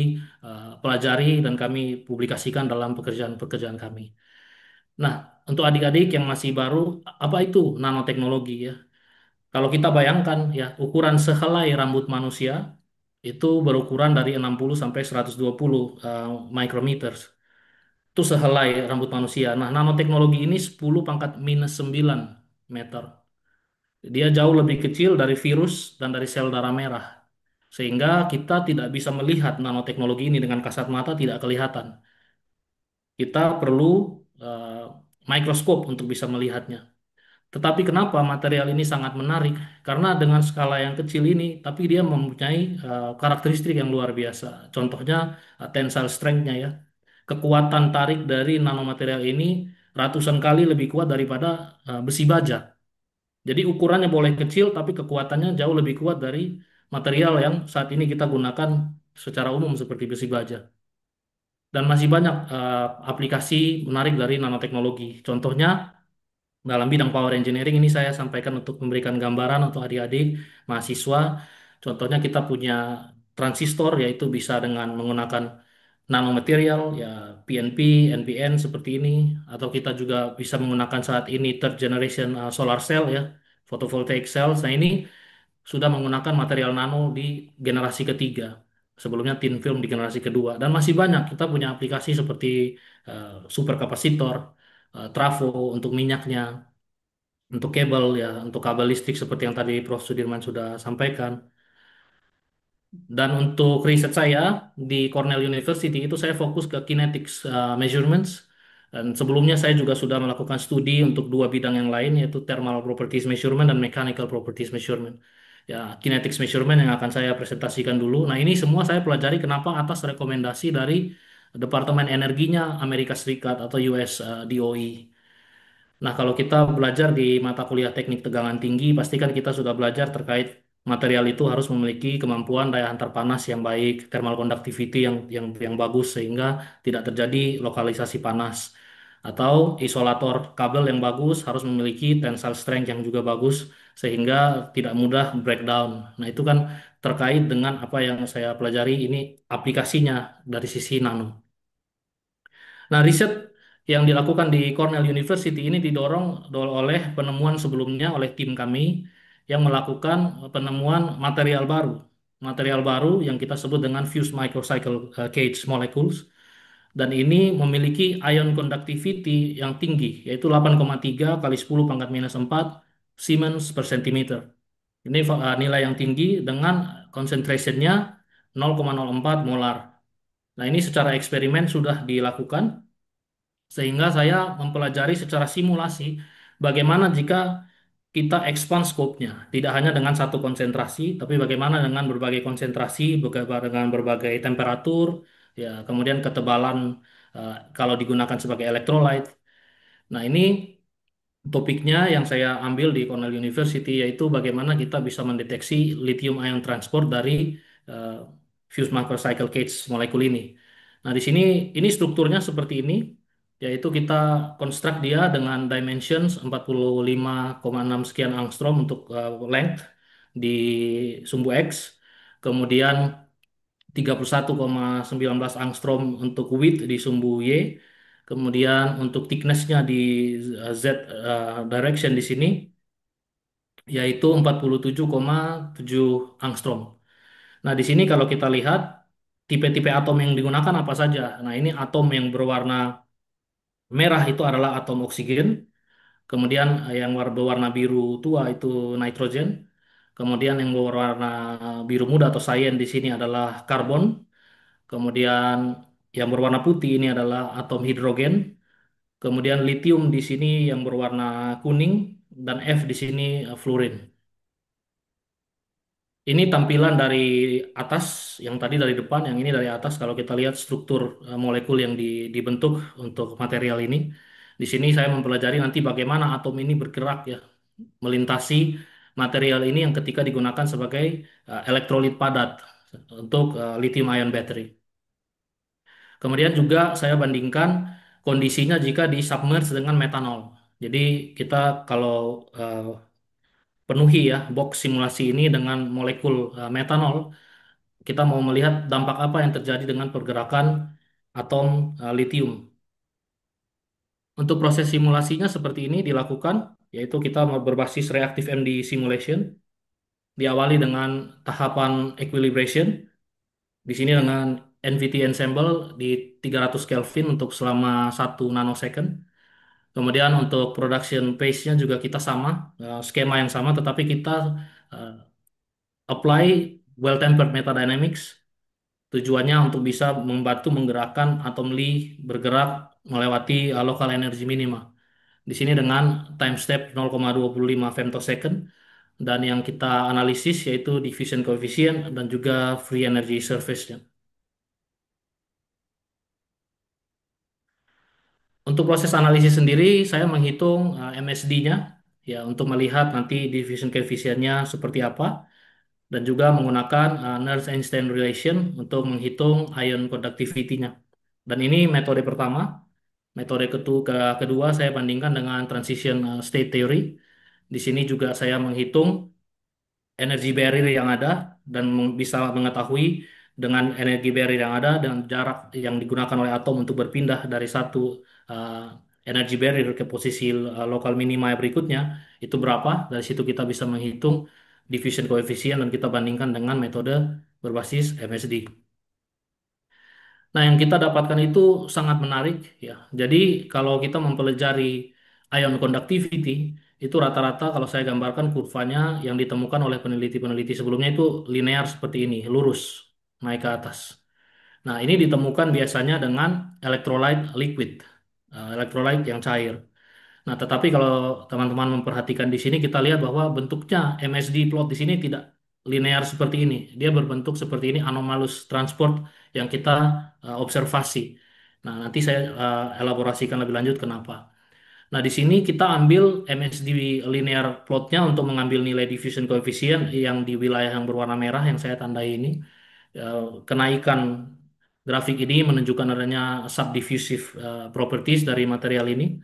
pelajari dan kami publikasikan dalam pekerjaan-pekerjaan kami. Nah, untuk adik-adik yang masih baru, apa itu nanoteknologi ya? Kalau kita bayangkan ya, ukuran sehelai rambut manusia itu berukuran dari 60 sampai 120 micrometers. Itu sehelai rambut manusia. Nah, nanoteknologi ini 10 pangkat minus 9 meter. Dia jauh lebih kecil dari virus dan dari sel darah merah. Sehingga kita tidak bisa melihat nanoteknologi ini dengan kasat mata, tidak kelihatan. Kita perlu eh, mikroskop untuk bisa melihatnya. Tetapi kenapa material ini sangat menarik? Karena dengan skala yang kecil ini, tapi dia mempunyai karakteristik yang luar biasa. Contohnya tensile strength-nya ya. Kekuatan tarik dari nanomaterial ini ratusan kali lebih kuat daripada besi baja. Jadi ukurannya boleh kecil, tapi kekuatannya jauh lebih kuat dari material yang saat ini kita gunakan secara umum seperti besi baja. Dan masih banyak aplikasi menarik dari nanoteknologi. Contohnya dalam bidang power engineering ini saya sampaikan untuk memberikan gambaran untuk adik-adik mahasiswa. Contohnya kita punya transistor, yaitu bisa dengan menggunakan nanomaterial ya, PNP, NPN seperti ini, atau kita juga bisa menggunakan saat ini third generation solar cell ya, photovoltaic cells. Nah, ini sudah menggunakan material nano di generasi ketiga. Sebelumnya thin film di generasi kedua, dan masih banyak kita punya aplikasi seperti superkapasitor, trafo untuk minyaknya, untuk kabel ya, untuk kabel listrik seperti yang tadi Prof. Sudirman sudah sampaikan. Dan untuk riset saya di Cornell University itu saya fokus ke kinetics measurements. Dan sebelumnya saya juga sudah melakukan studi untuk dua bidang yang lain, yaitu thermal properties measurement dan mechanical properties measurement. Ya, kinetics measurement yang akan saya presentasikan dulu. Nah, ini semua saya pelajari kenapa atas rekomendasi dari Departemen Energinya Amerika Serikat atau US DOE. Nah, kalau kita belajar di mata kuliah teknik tegangan tinggi, pastikan kita sudah belajar terkait material itu harus memiliki kemampuan daya antar panas yang baik, thermal conductivity yang bagus sehingga tidak terjadi lokalisasi panas. Atau isolator kabel yang bagus harus memiliki tensile strength yang juga bagus sehingga tidak mudah breakdown. Nah, itu kan terkait dengan apa yang saya pelajari ini aplikasinya dari sisi nano. Nah, riset yang dilakukan di Cornell University ini didorong oleh penemuan sebelumnya oleh tim kami yang melakukan penemuan material baru. Material baru yang kita sebut dengan fused microcycle cage molecules. Dan ini memiliki ion conductivity yang tinggi, yaitu 8,3 kali 10 pangkat minus 4 Siemens per centimeter. Ini nilai yang tinggi dengan concentrationnya 0,04 molar. Nah, ini secara eksperimen sudah dilakukan sehingga saya mempelajari secara simulasi bagaimana jika kita expand scope-nya, tidak hanya dengan satu konsentrasi, tapi bagaimana dengan berbagai konsentrasi, dengan berbagai temperatur, ya, kemudian ketebalan kalau digunakan sebagai electrolyte. Nah, ini topiknya yang saya ambil di Cornell University, yaitu bagaimana kita bisa mendeteksi lithium ion transport dari uh, fused microcycle cage molekul ini. Nah, di sini ini strukturnya seperti ini. yaitu kita construct dia dengan dimensions 45,6 sekian angstrom untuk length di sumbu X, kemudian 31,19 angstrom untuk width di sumbu Y, kemudian untuk thickness-nya di Z direction di sini yaitu 47,7 angstrom. Nah, di sini kalau kita lihat tipe-tipe atom yang digunakan apa saja. Nah, ini atom yang berwarna merah itu adalah atom oksigen, kemudian yang berwarna biru tua itu nitrogen, kemudian yang berwarna biru muda atau cyan di sini adalah karbon, kemudian yang berwarna putih ini adalah atom hidrogen, kemudian lithium di sini yang berwarna kuning, dan F di sini fluorine. Ini tampilan dari atas, yang tadi dari depan, yang ini dari atas. Kalau kita lihat struktur molekul yang dibentuk untuk material ini, di sini saya mempelajari nanti bagaimana atom ini bergerak ya, melintasi material ini yang ketika digunakan sebagai elektrolit padat untuk lithium ion battery. Kemudian juga saya bandingkan kondisinya jika di submerge dengan metanol. Jadi kita kalau penuhi ya box simulasi ini dengan molekul metanol, kita mau melihat dampak apa yang terjadi dengan pergerakan atom lithium. Untuk proses simulasinya seperti ini dilakukan, yaitu kita berbasis reactive MD simulation, diawali dengan tahapan equilibration, di sini dengan NVT ensemble di 300 Kelvin untuk selama 1 nanosecond. Kemudian untuk production pace-nya juga kita sama, skema yang sama, tetapi kita eh, apply well-tempered metadynamics. Tujuannya untuk bisa membantu menggerakkan atom Li bergerak melewati local energy minima. Di sini dengan time step 0,25 femtosecond, dan yang kita analisis yaitu diffusion coefficient dan juga free energy surface-nya. Untuk proses analisis sendiri saya menghitung MSD-nya ya untuk melihat nanti diffusion coefficient-nya seperti apa, dan juga menggunakan Nernst-Einstein relation untuk menghitung ion conductivity-nya. Dan ini metode pertama. Metode kedua saya bandingkan dengan transition state theory. Di sini juga saya menghitung energi barrier yang ada dan bisa mengetahui dengan energi barrier yang ada dan jarak yang digunakan oleh atom untuk berpindah dari satu uh, energi barrier ke posisi lokal minima berikutnya itu berapa. Dari situ kita bisa menghitung diffusion coefficient dan kita bandingkan dengan metode berbasis MSD. Nah, yang kita dapatkan itu sangat menarik ya. Jadi kalau kita mempelajari ion conductivity, itu rata-rata kalau saya gambarkan kurvanya yang ditemukan oleh peneliti-peneliti sebelumnya itu linear seperti ini, lurus naik ke atas. Nah, ini ditemukan biasanya dengan electrolyte liquid, electrolyte yang cair. Nah, tetapi kalau teman-teman memperhatikan di sini, kita lihat bahwa bentuknya MSD plot di sini tidak linear seperti ini. Dia berbentuk seperti ini, anomalous transport yang kita observasi. Nah, nanti saya elaborasikan lebih lanjut kenapa. Nah, di sini kita ambil MSD linear plotnya untuk mengambil nilai diffusion coefficient yang di wilayah yang berwarna merah yang saya tandai ini. Kenaikan grafik ini menunjukkan adanya subdiffusive properties dari material ini.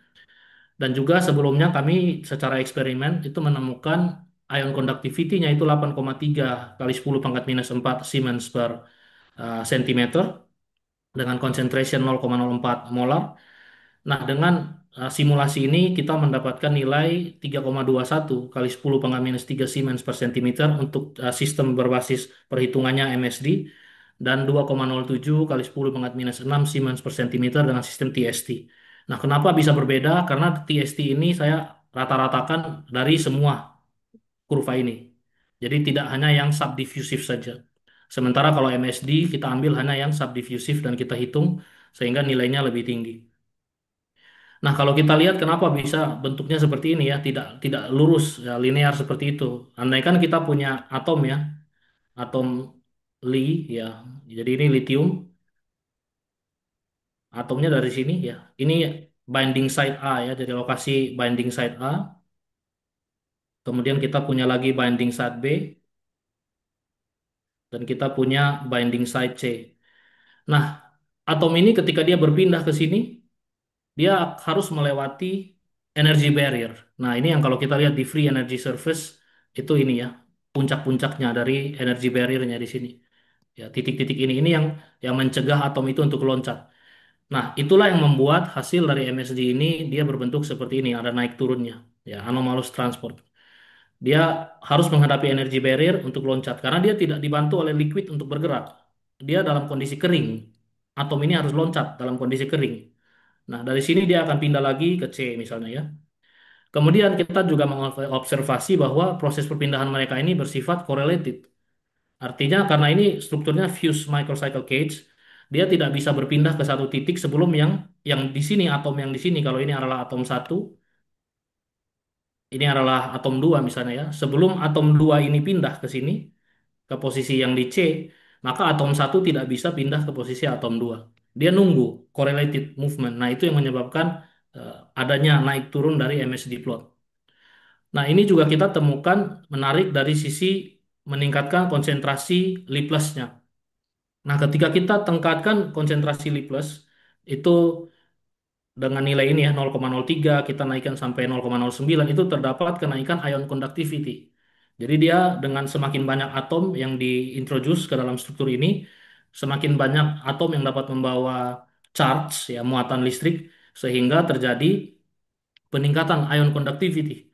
Dan juga sebelumnya kami secara eksperimen itu menemukan ion conductivity-nya itu 8,3 kali 10 pangkat minus 4 Siemens per sentimeter dengan concentration 0,04 molar. Nah, dengan simulasi ini kita mendapatkan nilai 3,21 kali 10 pangkat minus 3 Siemens per sentimeter untuk sistem berbasis perhitungannya MSD, dan 2,07 kali 10 pangkat minus 6 Siemens per sentimeter dengan sistem TST. Nah, kenapa bisa berbeda? Karena TST ini saya rata-ratakan dari semua kurva ini. Jadi tidak hanya yang subdifusif saja. Sementara kalau MSD kita ambil hanya yang subdifusif dan kita hitung sehingga nilainya lebih tinggi. Nah, kalau kita lihat kenapa bisa bentuknya seperti ini ya, tidak tidak lurus ya, linear seperti itu. Andaikan kita punya atom ya, atom Li ya. Jadi ini lithium, atomnya dari sini ya. Ini binding site A ya, jadi lokasi binding site A. Kemudian kita punya lagi binding site B dan kita punya binding site C. Nah, atom ini ketika dia berpindah ke sini, dia harus melewati energy barrier. Nah, ini yang kalau kita lihat di free energy surface itu ini ya, puncak-puncaknya dari energy barriernya di sini. Ya, titik-titik ini yang mencegah atom itu untuk loncat. Nah, itulah yang membuat hasil dari MSD ini dia berbentuk seperti ini, ada naik turunnya. Ya, anomalous transport. Dia harus menghadapi energy barrier untuk loncat karena dia tidak dibantu oleh liquid untuk bergerak. Dia dalam kondisi kering. Atom ini harus loncat dalam kondisi kering. Nah, dari sini dia akan pindah lagi ke C misalnya ya. Kemudian kita juga mengobservasi bahwa proses perpindahan mereka ini bersifat correlated. Artinya karena ini strukturnya fused microcycle cage, dia tidak bisa berpindah ke satu titik sebelum yang di sini atom yang di sini kalau ini adalah atom satu, ini adalah atom dua misalnya ya. Sebelum atom dua ini pindah ke sini ke posisi yang di C, maka atom satu tidak bisa pindah ke posisi atom dua. Dia nunggu correlated movement. Nah, itu yang menyebabkan adanya naik turun dari MSD plot. Nah, ini juga kita temukan menarik dari sisi meningkatkan konsentrasi Laplace-nya. Nah, ketika kita tingkatkan konsentrasi Laplace, itu dengan nilai ini ya 0,03 kita naikkan sampai 0,09 itu terdapat kenaikan ion conductivity. Jadi dia dengan semakin banyak atom yang diintroduce ke dalam struktur ini, semakin banyak atom yang dapat membawa charge ya muatan listrik sehingga terjadi peningkatan ion conductivity.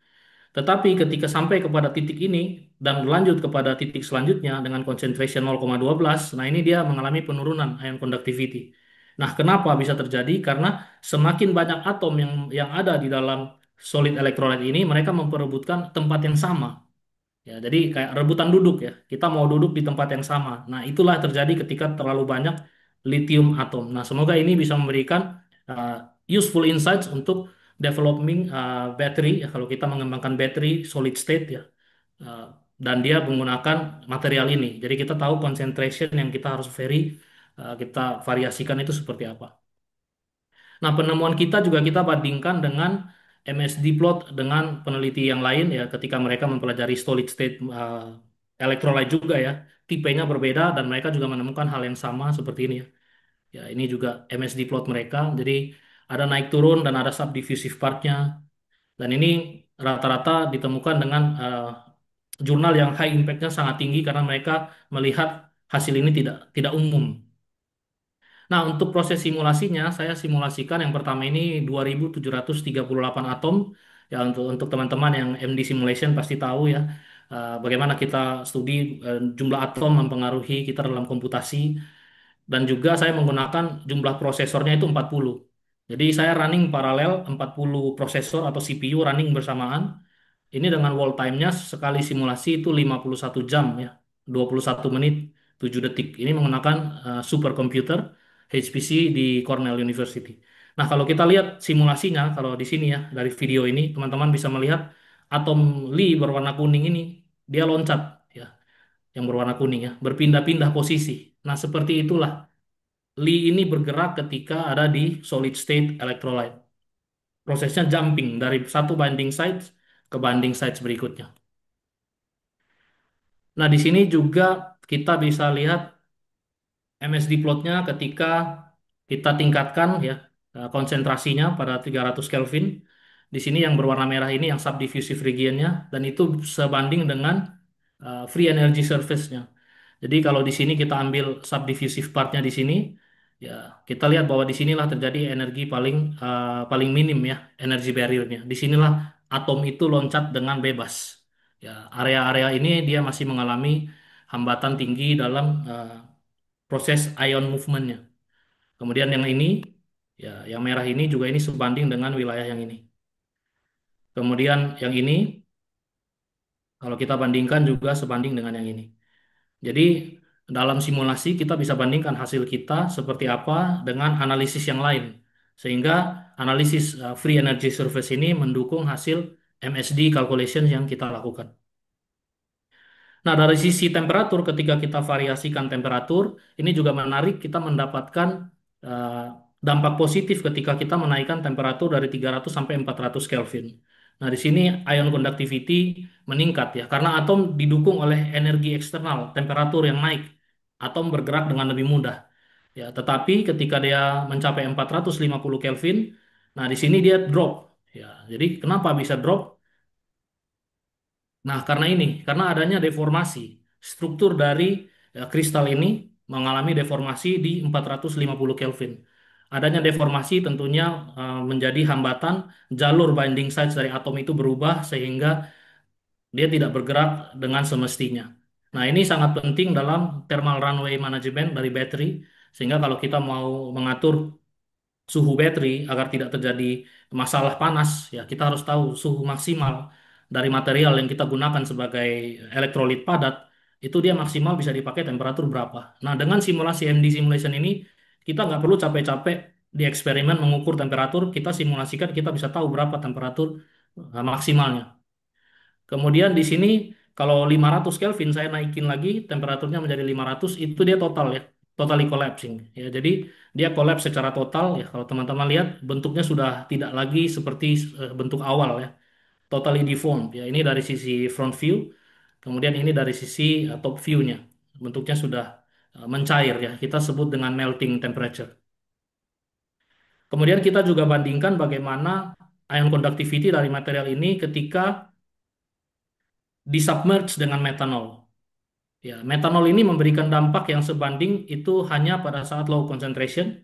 Tetapi ketika sampai kepada titik ini dan berlanjut kepada titik selanjutnya dengan concentration 0,12, nah ini dia mengalami penurunan ion conductivity. Nah, kenapa bisa terjadi? Karena semakin banyak atom yang ada di dalam solid electrolyte ini, mereka memperebutkan tempat yang sama. Ya, jadi kayak rebutan duduk ya. Kita mau duduk di tempat yang sama. Nah, itulah terjadi ketika terlalu banyak lithium atom. Nah, semoga ini bisa memberikan uh, useful insights untuk developing battery ya. Kalau kita mengembangkan battery solid state ya. Uh, dan dia menggunakan material ini. Jadi kita tahu concentration yang kita harus kita variasikan itu seperti apa. Nah, penemuan kita juga kita bandingkan dengan MSD plot dengan peneliti yang lain ya ketika mereka mempelajari solid state electrolyte juga ya. Tipenya berbeda dan mereka juga menemukan hal yang sama seperti ini ya. Ya, ini juga MSD plot mereka. Jadi ada naik turun dan ada subdivisive partnya. Dan ini rata-rata ditemukan dengan jurnal yang high impact-nya sangat tinggi karena mereka melihat hasil ini tidak umum. Nah, untuk proses simulasinya, saya simulasikan yang pertama ini 2.738 atom. Ya, untuk teman-teman yang MD simulation pasti tahu ya, bagaimana kita studi jumlah atom mempengaruhi kita dalam komputasi. Dan juga saya menggunakan jumlah prosesornya itu 40. Jadi saya running paralel 40 prosesor atau CPU running bersamaan. Ini dengan wall time-nya sekali simulasi itu 51 jam ya, 21 menit 7 detik. Ini menggunakan supercomputer HPC di Cornell University. Nah, kalau kita lihat simulasinya, kalau di sini ya, dari video ini, teman-teman bisa melihat atom Li berwarna kuning ini, dia loncat ya, yang berwarna kuning ya, berpindah-pindah posisi. Nah, seperti itulah Li ini bergerak ketika ada di solid state electrolyte. Prosesnya jumping dari satu binding site ke binding sites berikutnya. Nah, di sini juga kita bisa lihat MSD plotnya ketika kita tingkatkan ya konsentrasinya pada 300 Kelvin. Di sini yang berwarna merah ini yang subdiffusive regionnya dan itu sebanding dengan free energy surface-nya. Jadi kalau di sini kita ambil subdiffusive part-nya di sini, ya kita lihat bahwa di sinilah terjadi energi paling minim ya, energi barrier-nya. Di sinilah atom itu loncat dengan bebas. Ya, area-area ini dia masih mengalami hambatan tinggi dalam proses ion movement-nya. Kemudian yang ini, ya yang merah ini juga ini sebanding dengan wilayah yang ini. Kemudian yang ini, kalau kita bandingkan juga sebanding dengan yang ini. Jadi dalam simulasi kita bisa bandingkan hasil kita seperti apa dengan analisis yang lain. Sehingga analisis free energy surface ini mendukung hasil MSD calculation yang kita lakukan. Nah, dari sisi temperatur ketika kita variasikan temperatur, ini juga menarik kita mendapatkan eh, dampak positif ketika kita menaikkan temperatur dari 300 sampai 400 Kelvin. Nah, di sini ion conductivity meningkat ya, karena atom didukung oleh energi eksternal, temperatur yang naik. Atom bergerak dengan lebih mudah. Ya, tetapi ketika dia mencapai 450 Kelvin, Nah, di sini dia drop. Ya, jadi kenapa bisa drop? Nah, karena adanya deformasi. Struktur dari kristal ini mengalami deformasi di 450 Kelvin. Adanya deformasi tentunya menjadi hambatan jalur binding size dari atom itu berubah sehingga dia tidak bergerak dengan semestinya. Nah, ini sangat penting dalam thermal runaway management dari baterai, sehingga kalau kita mau mengatur suhu baterai agar tidak terjadi masalah panas, ya kita harus tahu suhu maksimal dari material yang kita gunakan sebagai elektrolit padat, itu dia maksimal bisa dipakai temperatur berapa. Nah, dengan simulasi MD simulation ini, kita nggak perlu capek-capek di eksperimen mengukur temperatur, kita simulasikan, kita bisa tahu berapa temperatur maksimalnya. Kemudian di sini kalau 500 Kelvin saya naikin lagi temperaturnya menjadi 500 itu dia total ya, totally collapsing ya. Jadi dia collapse secara total ya. Kalau teman-teman lihat bentuknya sudah tidak lagi seperti bentuk awal ya, totally deformed ya. Ini dari sisi front view, kemudian ini dari sisi top view-nya. Bentuknya sudah mencair ya. Kita sebut dengan melting temperature. Kemudian kita juga bandingkan bagaimana ion conductivity dari material ini ketika disubmerge dengan metanol. Ya, metanol ini memberikan dampak yang sebanding itu hanya pada saat low concentration,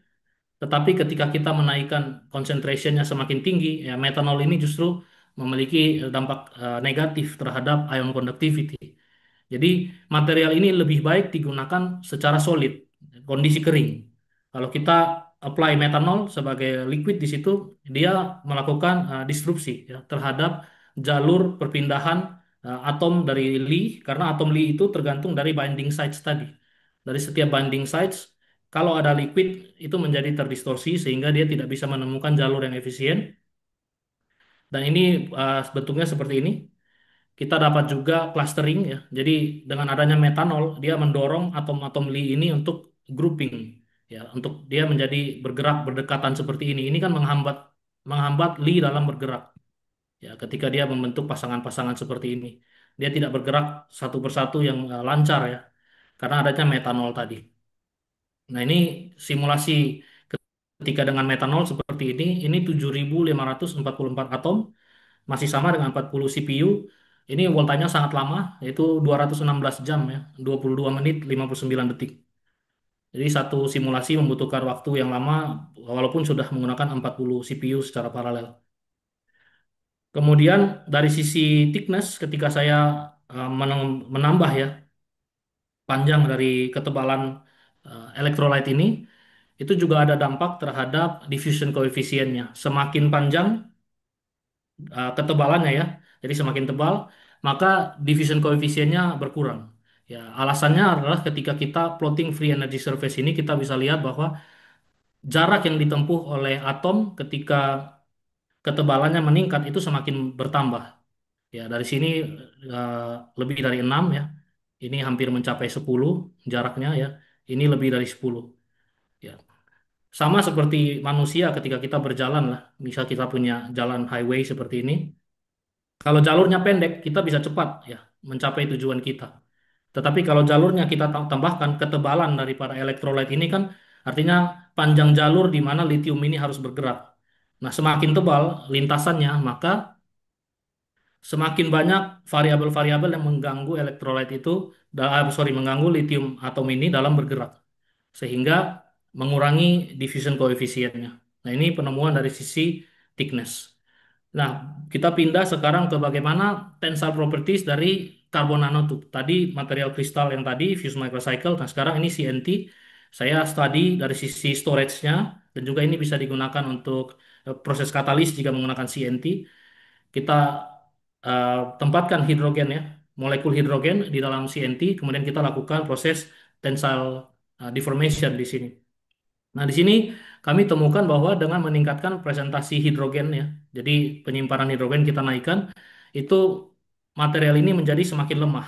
tetapi ketika kita menaikkan concentrationnya semakin tinggi, ya metanol ini justru memiliki dampak negatif terhadap ion conductivity. Jadi material ini lebih baik digunakan secara solid, kondisi kering. Kalau kita apply metanol sebagai liquid di situ, dia melakukan disrupsi ya, terhadap jalur perpindahan atom dari Li, karena atom Li itu tergantung dari binding sites tadi. Dari setiap binding sites, kalau ada liquid itu menjadi terdistorsi sehingga dia tidak bisa menemukan jalur yang efisien. Dan ini bentuknya seperti ini. Kita dapat juga clustering ya. Jadi dengan adanya metanol, dia mendorong atom-atom Li ini untuk grouping ya, untuk dia menjadi bergerak berdekatan seperti ini. Ini kan menghambat menghambat Li dalam bergerak. Ya, ketika dia membentuk pasangan-pasangan seperti ini, dia tidak bergerak satu persatu yang lancar ya, karena adanya metanol tadi. Nah, ini simulasi ketika dengan metanol seperti ini 7.544 atom masih sama dengan 40 CPU. Ini voltanya sangat lama, yaitu 216 jam ya, 22 menit 59 detik. Jadi satu simulasi membutuhkan waktu yang lama walaupun sudah menggunakan 40 CPU secara paralel. Kemudian dari sisi thickness ketika saya menambah ya panjang dari ketebalan electrolyte ini, itu juga ada dampak terhadap diffusion koefisiennya. Semakin panjang ketebalannya ya. Jadi semakin tebal, maka diffusion koefisiennya berkurang. Ya, alasannya adalah ketika kita plotting free energy surface ini kita bisa lihat bahwa jarak yang ditempuh oleh atom ketika ketebalannya meningkat itu semakin bertambah. Ya, dari sini eh, lebih dari 6 ya. Ini hampir mencapai 10 jaraknya ya. Ini lebih dari 10. Ya. Sama seperti manusia ketika kita berjalan lah. Misal kita punya jalan highway seperti ini. Kalau jalurnya pendek, kita bisa cepat ya mencapai tujuan kita. Tetapi kalau jalurnya kita tambahkan ketebalan daripada elektrolit ini kan artinya panjang jalur di mana litium ini harus bergerak. Nah, semakin tebal lintasannya, maka semakin banyak variabel-variabel yang mengganggu elektrolit itu, mengganggu litium atom ini dalam bergerak, sehingga mengurangi diffusion koefisiennya. Nah, ini penemuan dari sisi thickness. Nah, kita pindah sekarang ke bagaimana tensile properties dari carbon nanotube. Tadi material kristal yang tadi, fused microcycle. Nah, sekarang ini CNT. Saya study dari sisi storage-nya, dan juga ini bisa digunakan untuk proses katalis jika menggunakan CNT. Kita tempatkan hidrogen ya, molekul hidrogen di dalam CNT, kemudian kita lakukan proses tensile deformation di sini. Nah, di sini kami temukan bahwa dengan meningkatkan presentasi hidrogen ya, jadi penyimpanan hidrogen kita naikkan, itu material ini menjadi semakin lemah.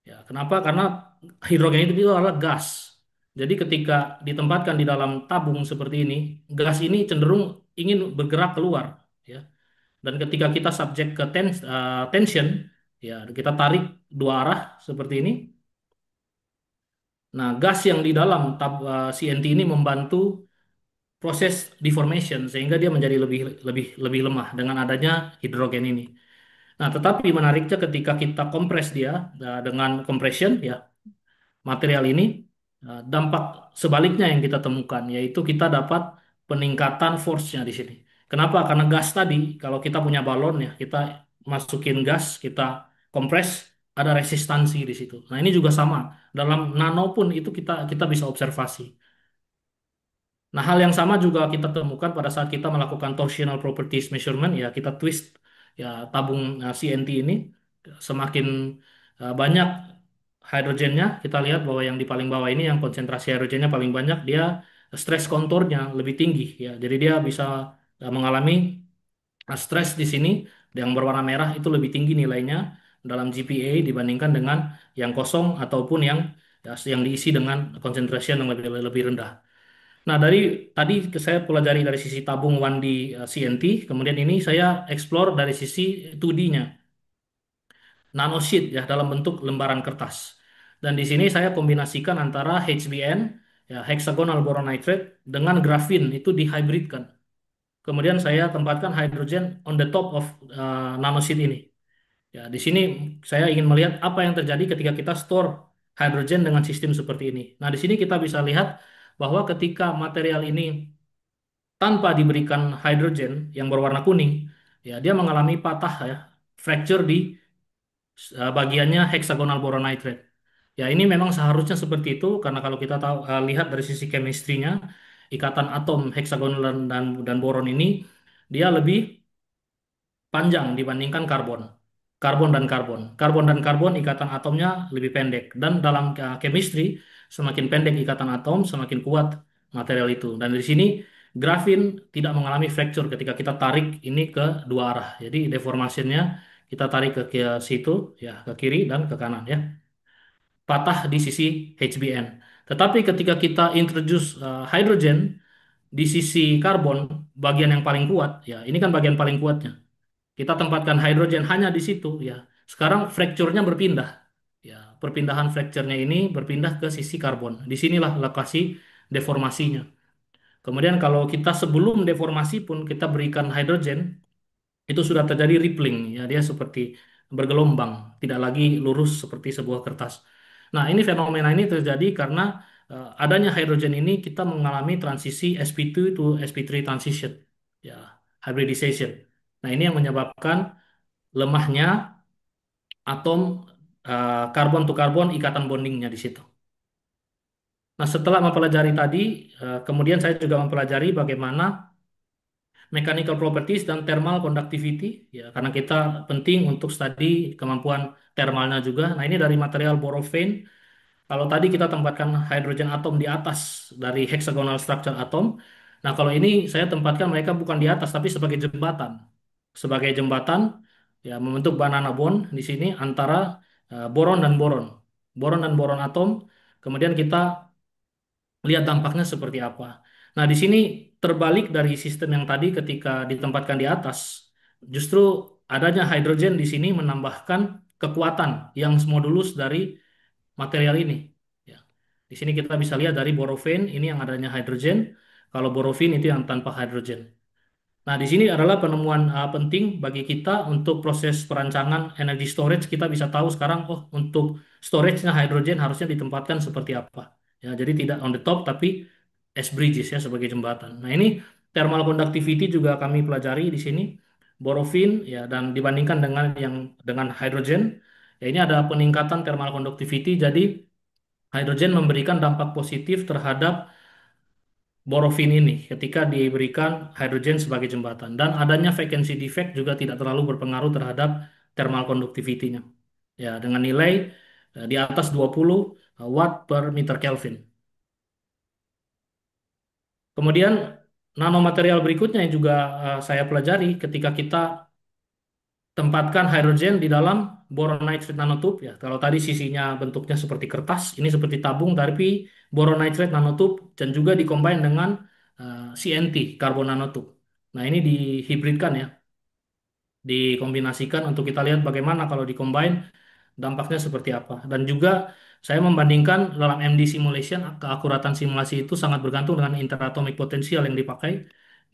Ya, kenapa? Karena hidrogen itu adalah gas. Jadi ketika ditempatkan di dalam tabung seperti ini, gas ini cenderung ingin bergerak keluar. Ya. Dan ketika kita subjek ke tension, ya kita tarik dua arah seperti ini. Nah, gas yang di dalam CNT ini membantu proses deformation sehingga dia menjadi lebih lebih lebih lemah dengan adanya hidrogen ini. Nah, tetapi menariknya ketika kita kompres dia dengan compression ya material ini dampak sebaliknya yang kita temukan yaitu kita dapat peningkatan force-nya di sini. Kenapa? Karena gas tadi kalau kita punya balon ya kita masukin gas, kita kompres ada resistansi di situ. Nah, ini juga sama. Dalam nano pun itu kita kita bisa observasi. Nah, hal yang sama juga kita temukan pada saat kita melakukan torsional properties measurement, ya kita twist ya tabung CNT ini semakin banyak hidrogennya, kita lihat bahwa yang di paling bawah ini yang konsentrasi hidrogennya paling banyak, dia stress konturnya lebih tinggi ya. Jadi dia bisa mengalami stres di sini yang berwarna merah itu lebih tinggi nilainya dalam GPA dibandingkan dengan yang kosong ataupun yang diisi dengan konsentrasi yang lebih lebih rendah. Nah, dari tadi saya pelajari dari sisi tabung 1D CNT, kemudian ini saya explore dari sisi 2D-nya, nanosheet ya dalam bentuk lembaran kertas. Dan di sini saya kombinasikan antara HBN, ya hexagonal boron nitrate, dengan grafin itu dihybridkan. Kemudian saya tempatkan hydrogen on the top of nanosheet ini. Ya, di sini saya ingin melihat apa yang terjadi ketika kita store hydrogen dengan sistem seperti ini. Nah, di sini kita bisa lihat bahwa ketika material ini tanpa diberikan hidrogen yang berwarna kuning, ya dia mengalami patah ya, fracture di bagiannya hexagonal boron nitrate. Ya ini memang seharusnya seperti itu karena kalau kita tahu lihat dari sisi chemistry-nya, ikatan atom hexagonal dan boron ini dia lebih panjang dibandingkan karbon. Karbon dan karbon. Karbon dan karbon ikatan atomnya lebih pendek. Dan dalam chemistry, semakin pendek ikatan atom, semakin kuat material itu. Dan di sini grafin tidak mengalami fracture ketika kita tarik ini ke dua arah. Jadi deformasinya kita tarik ke situ, ya ke kiri dan ke kanan ya. Patah di sisi HBN. Tetapi ketika kita introduce hydrogen di sisi karbon, bagian yang paling kuat, ya ini kan bagian paling kuatnya kita tempatkan hidrogen hanya di situ ya. Sekarang fracture-nya berpindah. Ya, perpindahan fracture-nya ini berpindah ke sisi karbon. Disinilah lokasi deformasinya. Kemudian kalau kita sebelum deformasi pun kita berikan hidrogen, itu sudah terjadi rippling ya, dia seperti bergelombang, tidak lagi lurus seperti sebuah kertas. Nah, ini fenomena ini terjadi karena adanya hidrogen ini kita mengalami transisi sp2 to sp3 transition. Ya, hybridization. Nah, ini yang menyebabkan lemahnya atom karbon to karbon ikatan bondingnya di situ. Nah, setelah mempelajari tadi, kemudian saya juga mempelajari bagaimana mechanical properties dan thermal conductivity, ya, karena kita penting untuk studi kemampuan thermalnya juga. Nah, ini dari material borofane. Kalau tadi kita tempatkan hydrogen atom di atas dari hexagonal structure atom. Nah, kalau ini saya tempatkan mereka bukan di atas tapi sebagai jembatan. Sebagai jembatan ya membentuk banana bond di sini antara boron dan boron. Boron dan boron atom. Kemudian kita lihat dampaknya seperti apa. Nah, di sini terbalik dari sistem yang tadi ketika ditempatkan di atas, justru adanya hidrogen di sini menambahkan kekuatan yang modulus dari material ini. Ya. Di sini kita bisa lihat dari borofane ini yang adanya hidrogen, kalau borofin itu yang tanpa hidrogen. Nah, di sini adalah penemuan penting bagi kita untuk proses perancangan energy storage. Kita bisa tahu sekarang, oh untuk storage-nya hidrogen harusnya ditempatkan seperti apa. Ya, jadi tidak on the top tapi as bridges ya sebagai jembatan. Nah, ini thermal conductivity juga kami pelajari di sini. Borofin ya dan dibandingkan dengan hidrogen, ya ini ada peningkatan thermal conductivity. Jadi hidrogen memberikan dampak positif terhadap borofin ini ketika diberikan hidrogen sebagai jembatan dan adanya vacancy defect juga tidak terlalu berpengaruh terhadap thermal conductivity-nya. Ya, dengan nilai di atas 20 watt per meter Kelvin. Kemudian nanomaterial berikutnya yang juga saya pelajari ketika kita tempatkan hidrogen di dalam boron nitrate nanotube ya. Kalau tadi sisinya bentuknya seperti kertas, ini seperti tabung tapi boron nitrate nanotube dan juga dikombin dengan CNT karbon nanotube. Nah, ini dihibridkan ya, dikombinasikan untuk kita lihat bagaimana kalau dikombin dampaknya seperti apa. Dan juga Saya membandingkan dalam MD simulation, keakuratan simulasi itu sangat bergantung dengan interatomic potential yang dipakai.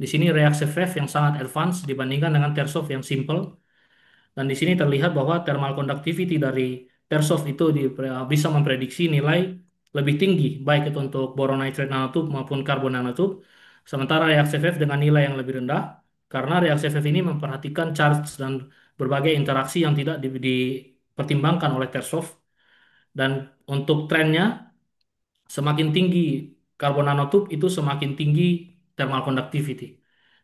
Di sini reaksi FF yang sangat advance dibandingkan dengan Tersov yang simple. Dan di sini terlihat bahwa thermal conductivity dari Tersov itu bisa memprediksi nilai lebih tinggi, baik itu untuk boron nitrate nanotube maupun karbon nanotube. Sementara reaksi FF dengan nilai yang lebih rendah, karena reaksi FF ini memperhatikan charge dan berbagai interaksi yang tidak dipertimbangkan oleh Tersov. Dan untuk trennya, semakin tinggi karbon nanotube itu semakin tinggi thermal conductivity.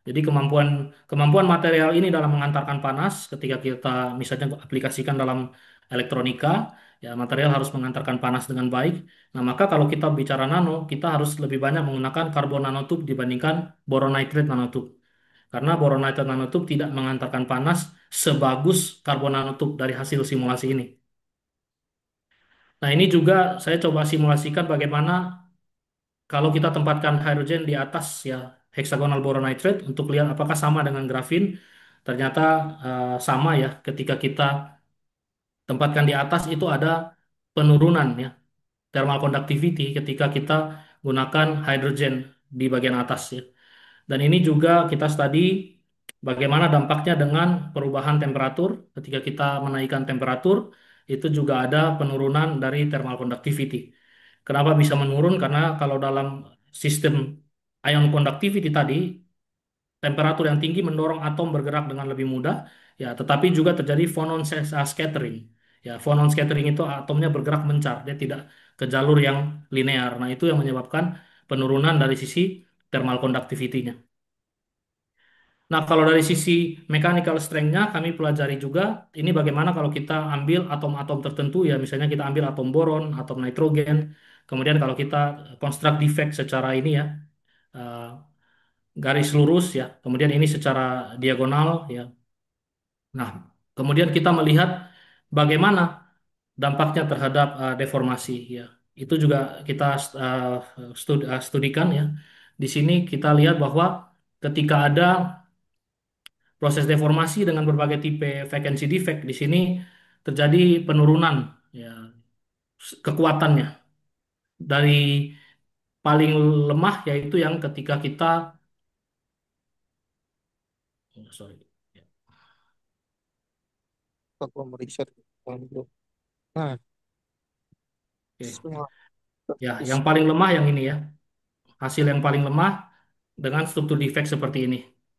Jadi kemampuan kemampuan material ini dalam mengantarkan panas ketika kita misalnya aplikasikan dalam elektronika, ya material harus mengantarkan panas dengan baik. Nah, maka kalau kita bicara nano, kita harus lebih banyak menggunakan karbon nanotube dibandingkan boron nitrate nanotube. Karena boron nitrate nanotube tidak mengantarkan panas sebagus karbon nanotube dari hasil simulasi ini. Nah, ini juga saya coba simulasikan bagaimana kalau kita tempatkan hidrogen di atas ya hexagonal boron nitrate untuk lihat apakah sama dengan grafin. Ternyata sama ya. Ketika kita tempatkan di atas itu ada penurunan ya thermal conductivity ketika kita gunakan hidrogen di bagian atas ya. Dan ini juga kita studi bagaimana dampaknya dengan perubahan temperatur. Ketika kita menaikkan temperatur, itu juga ada penurunan dari thermal conductivity. Kenapa bisa menurun? Karena kalau dalam sistem ion conductivity tadi, temperatur yang tinggi mendorong atom bergerak dengan lebih mudah, ya, tetapi juga terjadi phonon scattering. Ya, phonon scattering itu atomnya bergerak mencar, dia tidak ke jalur yang linear. Nah, itu yang menyebabkan penurunan dari sisi thermal conductivity-nya. Nah, kalau dari sisi mechanical strength-nya, kami pelajari juga ini bagaimana kalau kita ambil atom-atom tertentu, ya misalnya kita ambil atom boron, atom nitrogen, kemudian kalau kita construct defect secara ini ya, eh, garis lurus ya, kemudian ini secara diagonal ya. Nah, kemudian kita melihat bagaimana dampaknya terhadap deformasi ya. Itu juga kita studikan ya. Di sini kita lihat bahwa ketika ada proses deformasi dengan berbagai tipe vacancy defect di sini terjadi penurunan ya kekuatannya dari paling lemah yaitu yang ketika kita oh, sorry ya, Aku meriksa. Nah, oke. semua Ya yang paling lemah yang ini ya hasil yang paling lemah dengan struktur defect seperti ini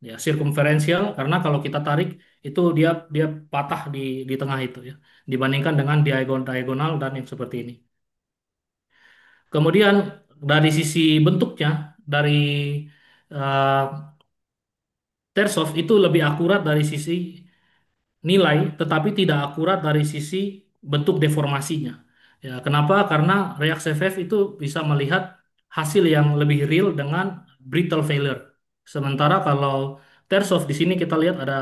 ya circumferential karena kalau kita tarik itu dia dia patah di tengah itu ya dibandingkan dengan diagonal diagonal dan yang seperti ini. Kemudian dari sisi bentuknya, dari eh, Tersov itu lebih akurat dari sisi nilai, tetapi tidak akurat dari sisi bentuk deformasinya. Ya, kenapa? Karena React CFF itu bisa melihat hasil yang lebih real dengan brittle failure. Sementara kalau Tersov di sini kita lihat ada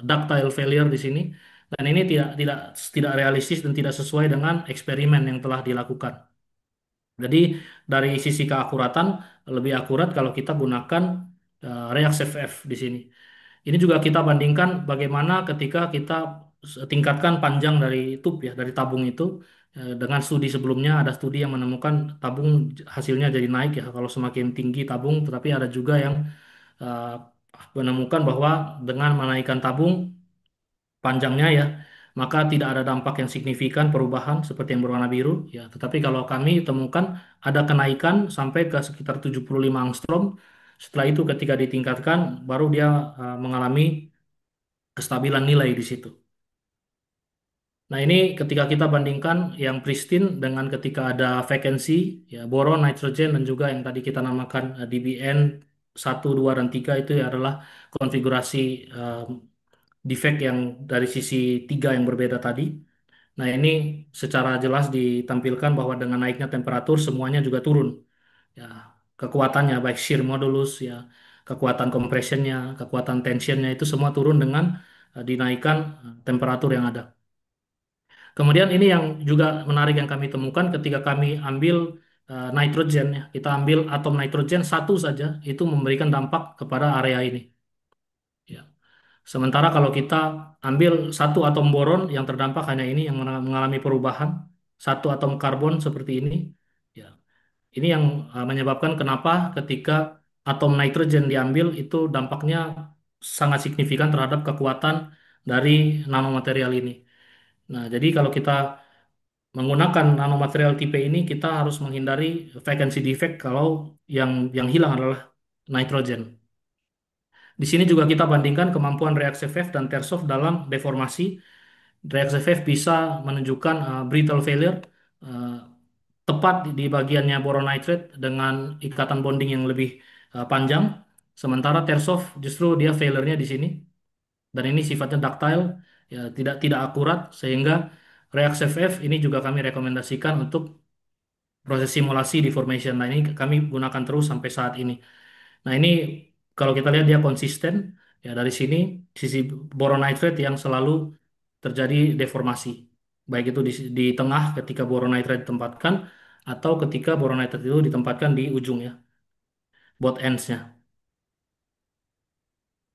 ductile failure di sini, dan ini tidak realistis dan tidak sesuai dengan eksperimen yang telah dilakukan. Jadi dari sisi keakuratan lebih akurat kalau kita gunakan React FF di sini. Ini juga kita bandingkan bagaimana ketika kita tingkatkan panjang dari tube ya dari tabung itu dengan studi sebelumnya ada studi yang menemukan tabung hasilnya jadi naik ya kalau semakin tinggi tabung, tetapi ada juga yang eh, menemukan bahwa dengan menaikkan tabung panjangnya ya, maka tidak ada dampak yang signifikan perubahan seperti yang berwarna biru ya. Tetapi kalau kami temukan ada kenaikan sampai ke sekitar 75 angstrom. Setelah itu ketika ditingkatkan baru dia mengalami kestabilan nilai di situ. Nah, ini ketika kita bandingkan yang pristine dengan ketika ada vacancy ya boron, nitrogen dan juga yang tadi kita namakan DBN 1, 2 dan 3 itu ya adalah konfigurasi eh, defect yang dari sisi tiga yang berbeda tadi. Nah, ini secara jelas ditampilkan bahwa dengan naiknya temperatur semuanya juga turun. Ya, kekuatannya baik shear modulus ya, kekuatan compressionnya, kekuatan tensionnya itu semua turun dengan dinaikkan temperatur yang ada. Kemudian ini yang juga menarik yang kami temukan ketika kami ambil nitrogen ya, kita ambil atom nitrogen satu saja itu memberikan dampak kepada area ini. Ya. Sementara kalau kita ambil satu atom boron yang terdampak hanya ini yang mengalami perubahan. satu atom karbon seperti ini. Ya, ini yang menyebabkan kenapa ketika atom nitrogen diambil itu dampaknya sangat signifikan terhadap kekuatan dari nanomaterial ini. Nah, jadi kalau kita menggunakan nanomaterial tipe ini, kita harus menghindari vacancy defect kalau yang hilang adalah nitrogen. Di sini juga kita bandingkan kemampuan reaksi F dan Tersov dalam deformasi. Reaksi F bisa menunjukkan brittle failure, eh, tepat di bagiannya boron nitrate dengan ikatan bonding yang lebih panjang. Sementara Tersov justru dia failure-nya di sini dan ini sifatnya ductile, ya tidak akurat sehingga reaksi F ini juga kami rekomendasikan untuk proses simulasi deformation. Nah, ini kami gunakan terus sampai saat ini. Nah, ini kalau kita lihat dia konsisten ya dari sini sisi boron nitrate yang selalu terjadi deformasi. Baik itu di tengah ketika boron nitrate ditempatkan atau ketika boron nitrate itu ditempatkan di ujungnya, both ends-nya.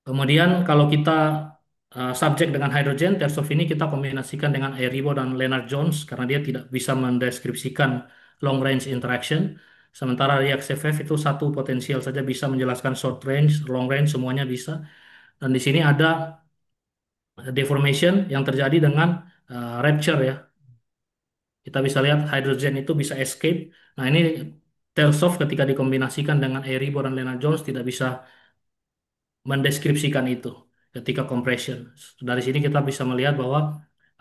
Kemudian kalau kita subjek dengan hydrogen, Tersov ini kita kombinasikan dengan Eribo dan Lennard-Jones karena dia tidak bisa mendeskripsikan long range interaction. Sementara reaksi FF itu satu potensial saja bisa menjelaskan short range, long range semuanya bisa. Dan di sini ada deformation yang terjadi dengan rupture ya. Kita bisa lihat hydrogen itu bisa escape. Nah ini Tersov ketika dikombinasikan dengan Eribo dan Lennard-Jones tidak bisa mendeskripsikan itu ketika compression. Dari sini kita bisa melihat bahwa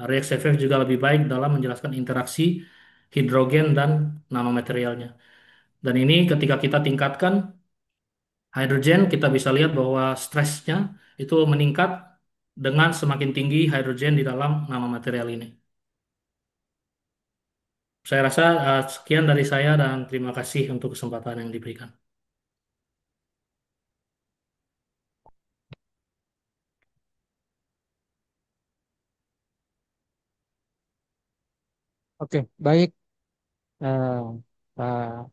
reaksi FF juga lebih baik dalam menjelaskan interaksi hidrogen dan nanomaterialnya. Dan ini ketika kita tingkatkan hidrogen, kita bisa lihat bahwa stresnya itu meningkat dengan semakin tinggi hidrogen di dalam nanomaterial ini. Saya rasa sekian dari saya dan terima kasih untuk kesempatan yang diberikan. Oke, baik. Eh, Pak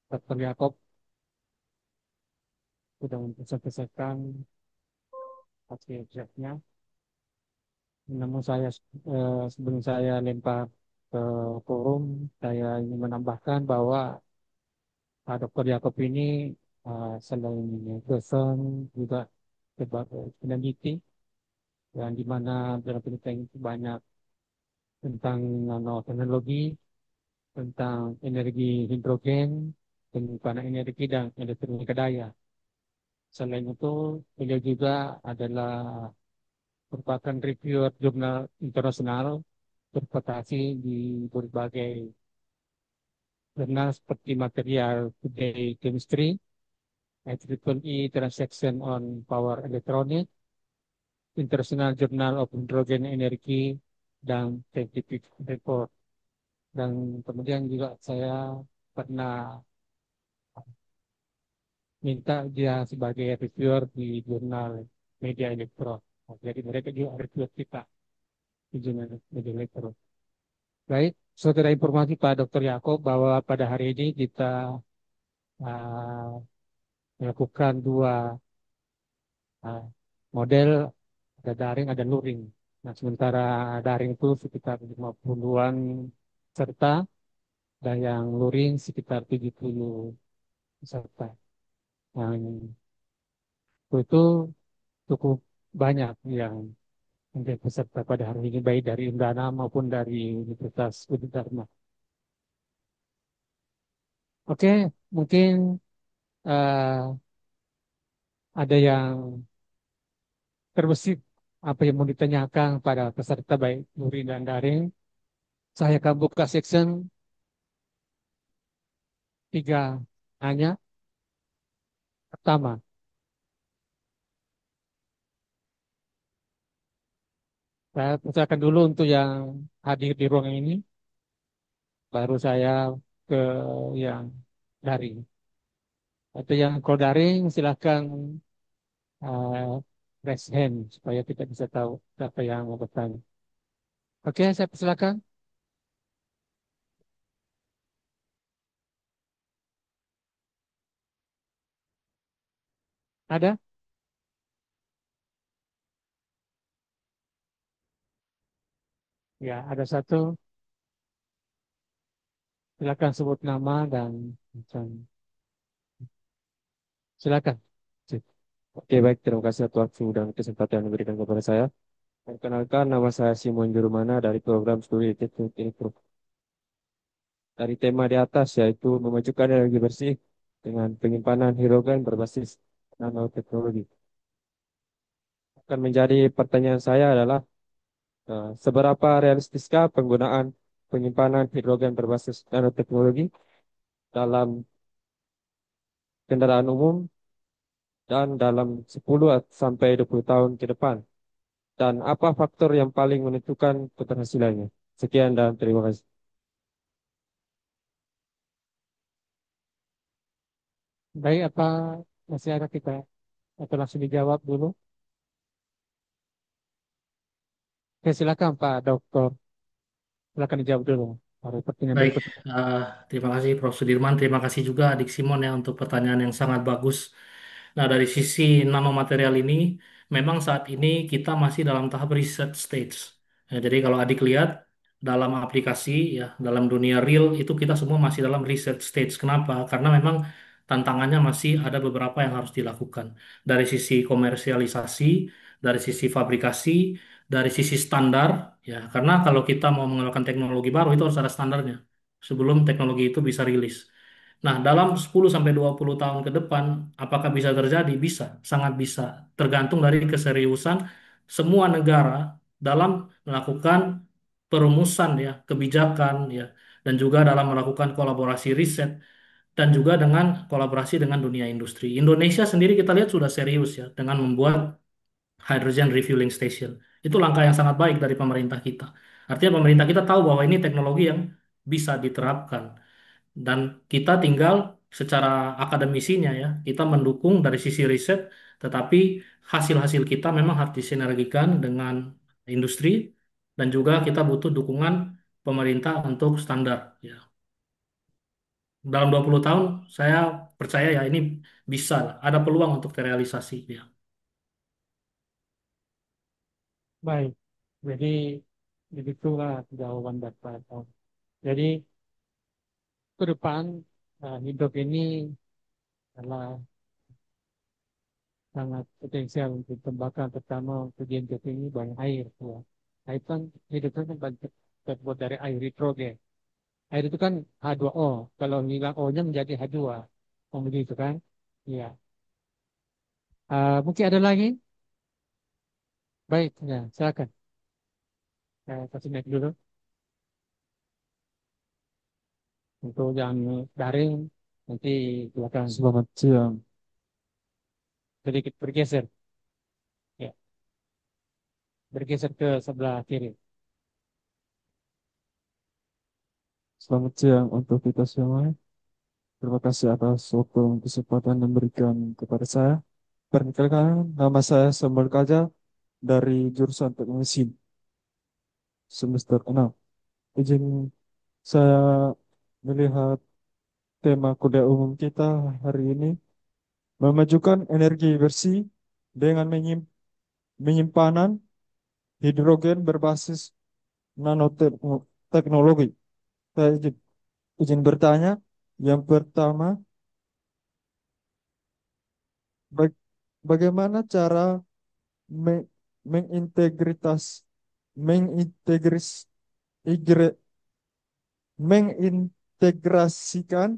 Dr. Yakob sudah mempresentasikan hasil objeknya. Namun sebelum saya lempar ke forum, saya ingin menambahkan bahwa Pak Dr. Yakob ini selain dosen juga sebagai peneliti yang di mana dalam penelitian itu banyak tentang nanoteknologi, tentang energi hidrogen, penyimpanan energi dan elektronika daya. Selain itu, beliau juga adalah merupakan reviewer jurnal internasional berprestasi di berbagai jurnal seperti Material Today Chemistry, IEEE Transaction on Power Electronics, International Journal of Hydrogen Energy, dan Scientific Report. Dan kemudian juga saya pernah minta dia sebagai reviewer di jurnal Media Elektro. Nah, jadi mereka juga reviewer kita di jurnal Media Elektro. Baik, saudara informasi Pak Dr. Yakob bahwa pada hari ini kita uh, melakukan dua uh, model, ada daring, ada luring. Nah, sementara daring itu sekitar 50-an peserta dan yang luring sekitar 70 peserta. Yang itu cukup banyak yang menjadi peserta pada hari ini baik dari Undana maupun dari Universitas Udayana. Oke, mungkin eh, ada yang terbesit apa yang mau ditanyakan pada peserta baik luring dan daring. Saya akan buka section 3 hanya. Pertama, saya persilakan dulu untuk yang hadir di ruangan ini, baru saya ke yang daring. Atau yang kalau daring silahkan raise hand supaya kita bisa tahu siapa yang mau bertanya. Oke, saya persilakan. Ada? Ya, ada satu. Silakan sebut nama dan macam silakan. Cik. Oke, baik. Terima kasih atas waktu dan kesempatan yang diberikan kepada saya. Perkenalkan, nama saya Simon Jurumana dari program studi Teknik Elektro. Dari tema di atas, yaitu memajukan energi bersih dengan penyimpanan hidrogen berbasis nanoteknologi. Akan menjadi pertanyaan saya adalah, seberapa realistiskah penggunaan penyimpanan hidrogen berbasis nanoteknologi dalam kendaraan umum dan dalam 10 sampai 20 tahun ke depan? Dan apa faktor yang paling menentukan keberhasilannya? Sekian dan terima kasih. Baik, apa masih ada kita atau langsung dijawab dulu? Oke, silakan Pak Dokter. Silakan dijawab dulu. Baru pertanyaan Baik, berikutnya. eh, terima kasih Prof. Sudirman, terima kasih juga Adik Simon ya untuk pertanyaan yang sangat bagus. Nah, dari sisi nanomaterial ini, memang saat ini kita masih dalam tahap research stage. Ya, jadi kalau adik lihat dalam aplikasi, ya, dalam dunia real itu kita semua masih dalam research stage. Kenapa? Karena memang tantangannya masih ada beberapa yang harus dilakukan. Dari sisi komersialisasi, dari sisi fabrikasi, dari sisi standar, ya. Karena kalau kita mau menggunakan teknologi baru itu harus ada standarnya sebelum teknologi itu bisa rilis. Nah, dalam 10 sampai 20 tahun ke depan, apakah bisa terjadi? Bisa, sangat bisa. Tergantung dari keseriusan semua negara dalam melakukan perumusan ya, kebijakan ya, dan juga dalam melakukan kolaborasi riset dan juga dengan kolaborasi dengan dunia industri. Indonesia sendiri kita lihat sudah serius ya dengan membuat hydrogen refueling station. Itu langkah yang sangat baik dari pemerintah kita. Artinya pemerintah kita tahu bahwa ini teknologi yang bisa diterapkan dan kita tinggal secara akademisinya ya, kita mendukung dari sisi riset, tetapi hasil-hasil kita memang harus disinergikan dengan industri dan juga kita butuh dukungan pemerintah untuk standar ya. Dalam 20 tahun saya percaya ya ini bisa ada peluang untuk terrealisasi ya. Baik. Jadi begitulah jawaban Bapak. Jadi ke depan hidup ini adalah sangat potensial untuk dikembangkan, terutama untuk di NTT ini banyak air. Ya. Air kan hidup kan terbuat dari air hidrogen. Air itu kan H2O. Kalau hilang O-nya menjadi H2. Oh, begitu kan? Iya. Mungkin ada lagi? Baik, ya, silakan. Saya kasih mic dulu untuk yang daring. Nanti silakan. Selamat siang. Sedikit bergeser. Ya, bergeser ke sebelah kiri. Selamat siang untuk kita semua. Terima kasih atas waktu dan kesempatan yang diberikan kepada saya. Perkenalkan, nama saya Samuel Kaja dari jurusan Teknik Mesin semester 6. Izin saya melihat tema kuliah umum kita hari ini, memajukan energi bersih dengan penyimpanan hidrogen berbasis nanoteknologi. Saya izin bertanya, yang pertama, Ba- bagaimana cara me- mengintegritas mengintegris igre- mengintegrasikan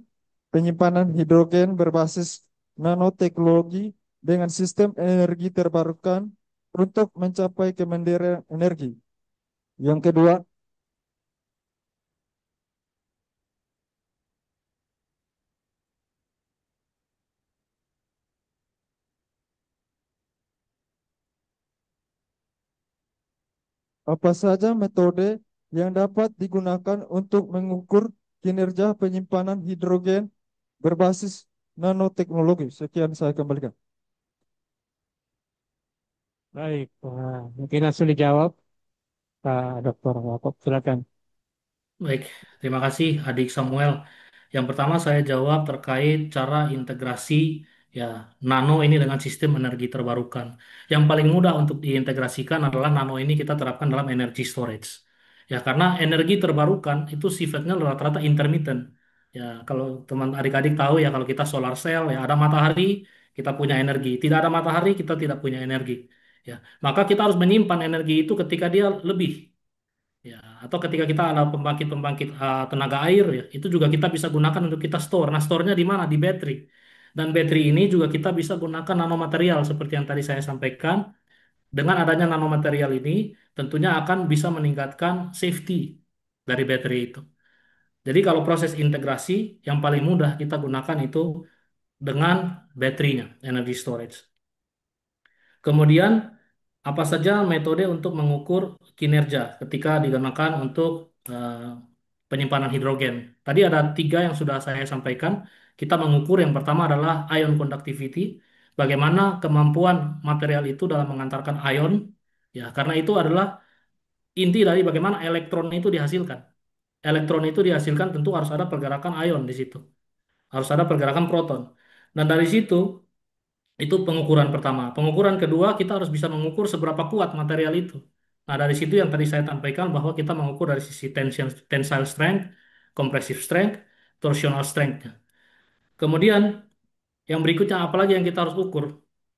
penyimpanan hidrogen berbasis nanoteknologi dengan sistem energi terbarukan untuk mencapai kemandirian energi. Yang kedua, apa saja metode yang dapat digunakan untuk mengukur kinerja penyimpanan hidrogen berbasis nanoteknologi? Sekian saya kembalikan. Baik, wah, mungkin langsung dijawab Pak Dokter Wakop. Silakan. Baik, terima kasih Adik Samuel. Yang pertama saya jawab terkait cara integrasi ya nano ini dengan sistem energi terbarukan. Yang paling mudah untuk diintegrasikan adalah nano ini kita terapkan dalam energy storage. Ya, karena energi terbarukan itu sifatnya rata-rata intermittent. Ya, kalau teman adik-adik tahu ya kalau kita solar cell ya ada matahari kita punya energi, tidak ada matahari kita tidak punya energi. Ya, maka kita harus menyimpan energi itu ketika dia lebih. Ya, atau ketika kita ada pembangkit-pembangkit tenaga air ya, itu juga kita bisa gunakan untuk kita store. Nah, store-nya di mana? Di baterai. Dan baterai ini juga kita bisa gunakan nanomaterial seperti yang tadi saya sampaikan. Dengan adanya nanomaterial ini, tentunya akan bisa meningkatkan safety dari baterai itu. Jadi kalau proses integrasi yang paling mudah kita gunakan itu dengan baterainya, energy storage. Kemudian apa saja metode untuk mengukur kinerja ketika digunakan untuk penyimpanan hidrogen? Tadi ada tiga yang sudah saya sampaikan. Kita mengukur yang pertama adalah ion conductivity, bagaimana kemampuan material itu dalam mengantarkan ion, ya karena itu adalah inti dari bagaimana elektron itu dihasilkan. Elektron itu dihasilkan tentu harus ada pergerakan ion di situ, harus ada pergerakan proton. Dan dari situ itu pengukuran pertama. Pengukuran kedua, kita harus bisa mengukur seberapa kuat material itu. Nah, dari situ yang tadi saya sampaikan bahwa kita mengukur dari sisi tensile strength, compressive strength, torsional strength. Kemudian, yang berikutnya apalagi yang kita harus ukur?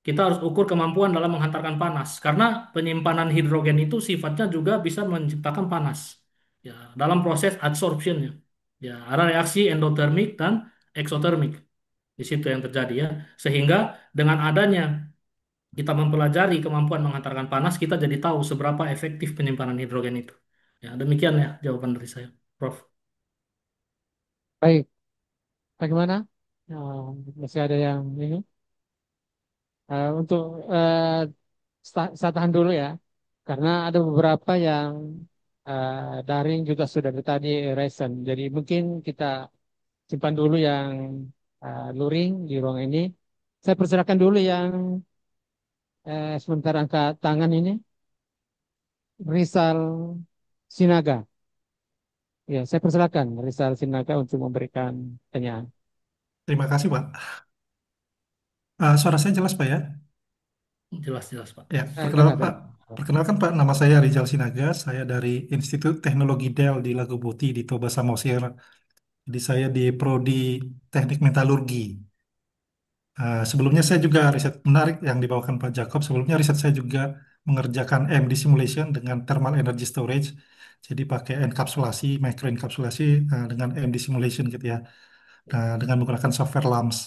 Kita harus ukur kemampuan dalam menghantarkan panas. Karena penyimpanan hidrogen itu sifatnya juga bisa menciptakan panas. Ya, dalam proses adsorptionnya. Ya, ada reaksi endotermik dan eksotermik. Di situ yang terjadi ya. Sehingga dengan adanya kita mempelajari kemampuan menghantarkan panas, kita jadi tahu seberapa efektif penyimpanan hidrogen itu. Ya, demikian ya jawaban dari saya, Prof. Baik, bagaimana? Masih ada yang ini? Untuk saya tahan dulu ya, karena ada beberapa yang daring juga sudah dari tadi resen. Jadi mungkin kita simpan dulu yang luring di ruang ini. Saya persilakan dulu yang sebentar angkat tangan ini, Rizal Sinaga. Ya, saya persilakan Rizal Sinaga untuk memberikan pertanyaan. Terima kasih, Pak. Suara saya jelas, Pak ya? Jelas-jelas, Pak. Ya, Dengar, perkenalkan Pak. dengar. Perkenalkan Pak, nama saya Rizal Sinaga. Saya dari Institut Teknologi Dell di Lagopoti di Toba, Samosir. Jadi saya di Prodi Teknik Metalurgi. Sebelumnya saya juga riset menarik yang dibawakan Pak Jacob. Sebelumnya riset saya juga mengerjakan MD simulation dengan thermal energy storage. Jadi pakai enkapsulasi, microenkapsulasi dengan MD simulation gitu ya. Dengan menggunakan software LAMS.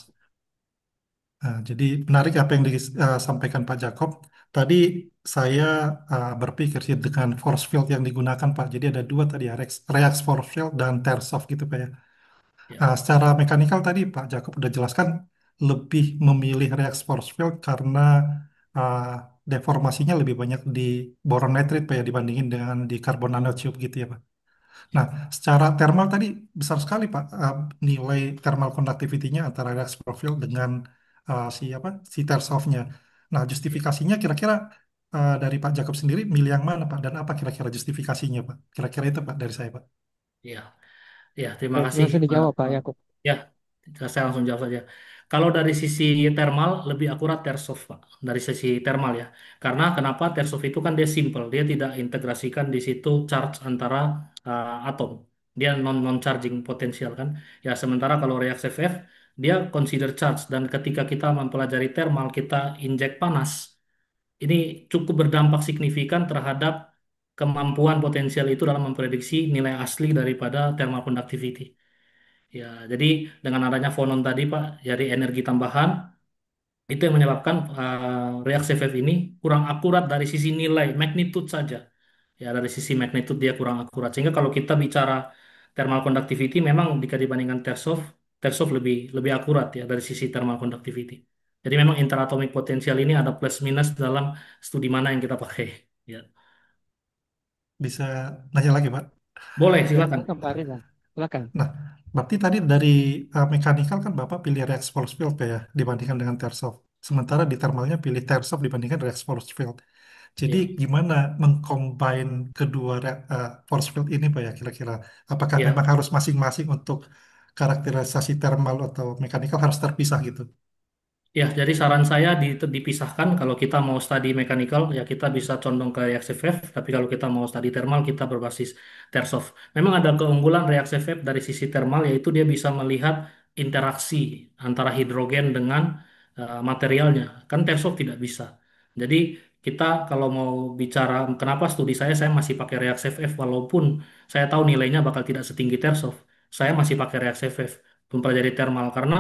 Jadi menarik apa yang disampaikan Pak Jacob. Tadi saya berpikir sih dengan force field yang digunakan Pak. Jadi ada dua tadi ya, Reax force field dan Tersov gitu Pak ya. Ya, Secara mekanikal tadi Pak Jacob udah jelaskan lebih memilih Reax force field karena uh, deformasinya lebih banyak di boron nitride Pak ya dibandingin dengan di carbon nanotube gitu ya Pak. ya, Nah, secara thermal tadi besar sekali Pak nilai thermal conductivity-nya antara reax profile dengan si apa si Tersov-nya. Nah, ya, justifikasinya kira-kira dari Pak Jacob sendiri milih yang mana Pak dan apa kira-kira justifikasinya Pak? Kira-kira itu Pak dari saya Pak. ya, ya, terima Baik, kasih, langsung Pak. dijawab Pak Yakub. Ya, saya langsung jawab saja. Kalau dari sisi thermal lebih akurat Tersov, Pak. Dari sisi thermal ya. Karena kenapa Tersov itu kan dia simple, dia tidak integrasikan di situ charge antara atom. Dia non charging potensial kan. Ya, sementara kalau React FF dia consider charge dan ketika kita mempelajari thermal kita injek panas, ini cukup berdampak signifikan terhadap kemampuan potensial itu dalam memprediksi nilai asli daripada thermal conductivity. Ya, jadi dengan adanya fonon tadi Pak, jadi energi tambahan itu yang menyebabkan reaksi FF ini kurang akurat dari sisi nilai magnitude saja. Ya, dari sisi magnitude dia kurang akurat. Sehingga kalau kita bicara thermal conductivity memang jika dibandingkan Tersov, Tersov lebih lebih akurat ya dari sisi thermal conductivity. Jadi memang interatomic potential ini ada plus minus dalam studi mana yang kita pakai. Ya. Bisa nanya lagi Pak? Boleh, Ya, silakan. silakan Pak Rizal. Silakan. Nah, berarti tadi dari mekanikal kan Bapak pilih reax force field Pak ya dibandingkan dengan Tersov. Sementara di thermalnya pilih Tersov dibandingkan reax force field. Jadi Ya. gimana mengcombine kedua force field ini Pak ya kira-kira? Apakah memang Ya. harus masing-masing untuk karakterisasi thermal atau mekanikal harus terpisah gitu? Ya, jadi saran saya dipisahkan. Kalau kita mau studi mechanical, ya kita bisa condong ke reaksi FF. Tapi kalau kita mau studi thermal, kita berbasis Tersov. Memang ada keunggulan reaksi FF dari sisi thermal, yaitu dia bisa melihat interaksi antara hidrogen dengan materialnya. Kan Tersov tidak bisa. Jadi kita kalau mau bicara kenapa studi saya masih pakai reaksi FF, walaupun saya tahu nilainya bakal tidak setinggi Tersov. Saya masih pakai reaksi FF, mempelajari thermal, karena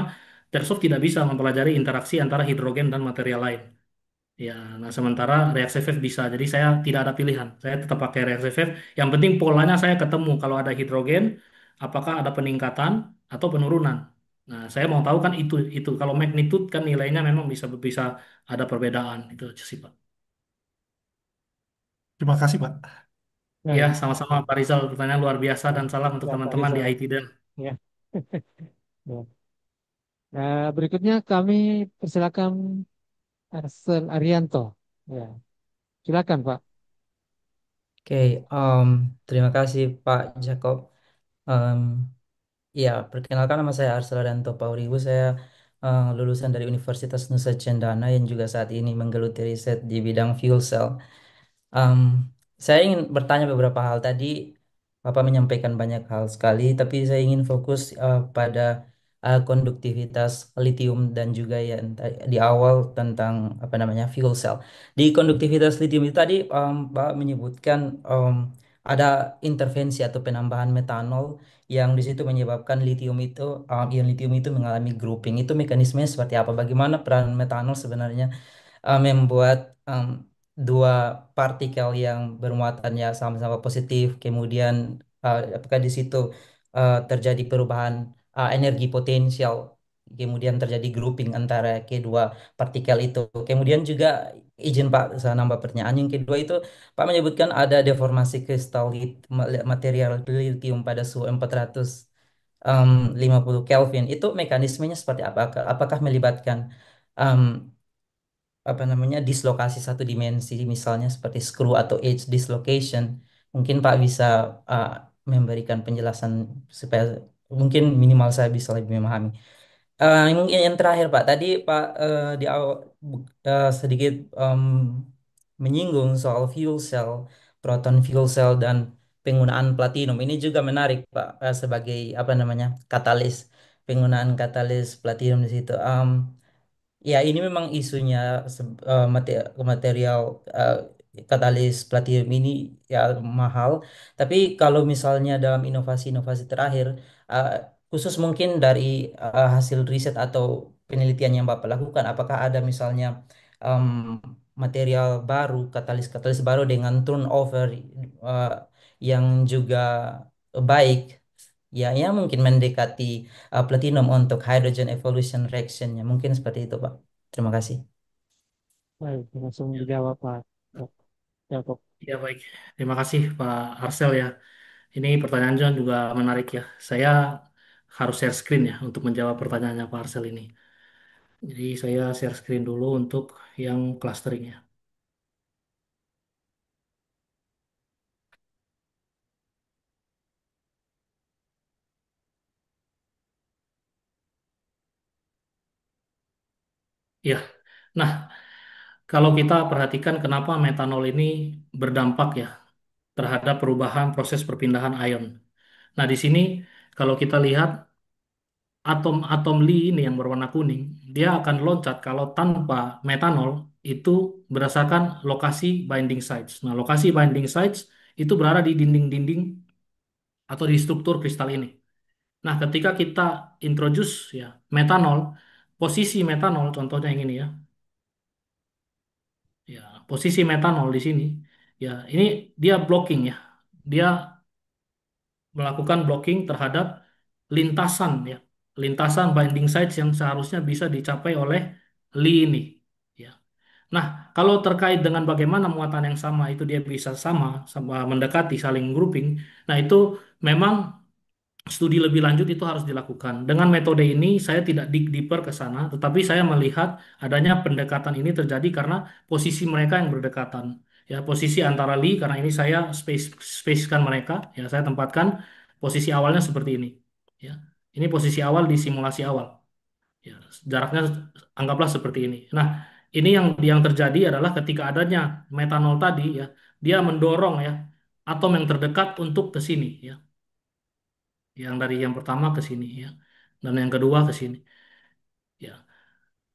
Tersov tidak bisa mempelajari interaksi antara hidrogen dan material lain. Ya, nah sementara reaksi FF bisa. Jadi saya tidak ada pilihan. Saya tetap pakai reaksi FF. Yang penting polanya saya ketemu. Kalau ada hidrogen, apakah ada peningkatan atau penurunan. Nah, saya mau tahu kan itu. Kalau magnitude kan nilainya memang bisa bisa ada perbedaan. Itu aja sih, Pak. Terima kasih, Pak. Ya, Baik, sama-sama Pak Rizal. Pertanyaan luar biasa dan baik. salam untuk Ya, Pak teman-teman di Rizal. IT dan Ya. Ya. Berikutnya kami persilakan Arsel Arianto. Ya, silakan Pak. Oke, terima kasih Pak Jacob. Em, ya, perkenalkan nama saya Arslanto Pauribu. Saya lulusan dari Universitas Nusa Cendana yang juga saat ini menggeluti riset di bidang fuel cell. Em, saya ingin bertanya beberapa hal tadi. Bapak menyampaikan banyak hal sekali, tapi saya ingin fokus pada konduktivitas lithium dan juga yang di awal tentang apa namanya fuel cell. Di konduktivitas lithium itu tadi Bapak menyebutkan ada intervensi atau penambahan metanol yang di situ menyebabkan lithium itu ion lithium itu mengalami grouping. Itu mekanismenya seperti apa? Bagaimana peran metanol sebenarnya membuat dua partikel yang bermuatannya sama-sama positif, kemudian apakah di situ terjadi perubahan energi potensial, kemudian terjadi grouping antara kedua partikel itu. Kemudian juga izin Pak, saya nambah pertanyaan yang kedua itu, Pak menyebutkan ada deformasi kristal material lithium pada suhu 400 50 Kelvin. Itu mekanismenya seperti apa? Apakah melibatkan em, apa namanya dislokasi satu dimensi misalnya seperti screw atau edge dislocation. Mungkin Pak bisa uh, memberikan penjelasan supaya mungkin minimal saya bisa lebih memahami. Yang terakhir Pak, tadi Pak di awal sedikit menyinggung soal fuel cell, proton fuel cell dan penggunaan platinum. Ini juga menarik Pak sebagai apa namanya katalis, penggunaan katalis platinum di situ. Ya, ini memang isunya material eh, katalis platinum ini ya mahal. Tapi kalau misalnya dalam inovasi-inovasi terakhir, eh, khusus mungkin dari hasil riset atau penelitian yang Bapak lakukan, apakah ada misalnya em, material baru, katalis-katalis baru dengan turnover eh, yang juga baik, ya, ya mungkin mendekati platinum untuk hydrogen evolution reaction-nya. Mungkin seperti itu, Pak. Terima kasih. Baik, langsung dijawab Pak. Ya, ya, Pak. ya baik. Terima kasih Pak Arsel ya. Ini pertanyaannya juga menarik ya. Saya harus share screen ya untuk menjawab pertanyaannya Pak Arsel ini. Jadi saya share screen dulu untuk yang clusteringnya. Ya, nah kalau kita perhatikan kenapa metanol ini berdampak ya terhadap perubahan proses perpindahan ion. Nah di sini kalau kita lihat atom-atom Li ini yang berwarna kuning, dia akan loncat kalau tanpa metanol itu berdasarkan lokasi binding sites. Nah, lokasi binding sites itu berada di dinding-dinding atau di struktur kristal ini. Nah, ketika kita introduce ya metanol, posisi metanol contohnya yang ini ya. Ya, posisi metanol di sini ya, ini dia blocking ya. Dia melakukan blocking terhadap lintasan ya, lintasan binding sites yang seharusnya bisa dicapai oleh Li ini. Ya. Nah, kalau terkait dengan bagaimana muatan yang sama itu dia bisa sama mendekati saling grouping, nah itu memang studi lebih lanjut itu harus dilakukan. Dengan metode ini saya tidak dig deeper ke sana, tetapi saya melihat adanya pendekatan ini terjadi karena posisi mereka yang berdekatan. Ya, posisi antara Lee karena ini saya spesikan mereka, ya saya tempatkan posisi awalnya seperti ini. Ya. Ini posisi awal di simulasi awal. Ya, jaraknya anggaplah seperti ini. Nah, ini yang terjadi adalah ketika adanya metanol tadi ya, dia mendorong ya atom yang terdekat untuk ke sini ya. Yang dari yang pertama ke sini ya. Dan yang kedua ke sini. Ya.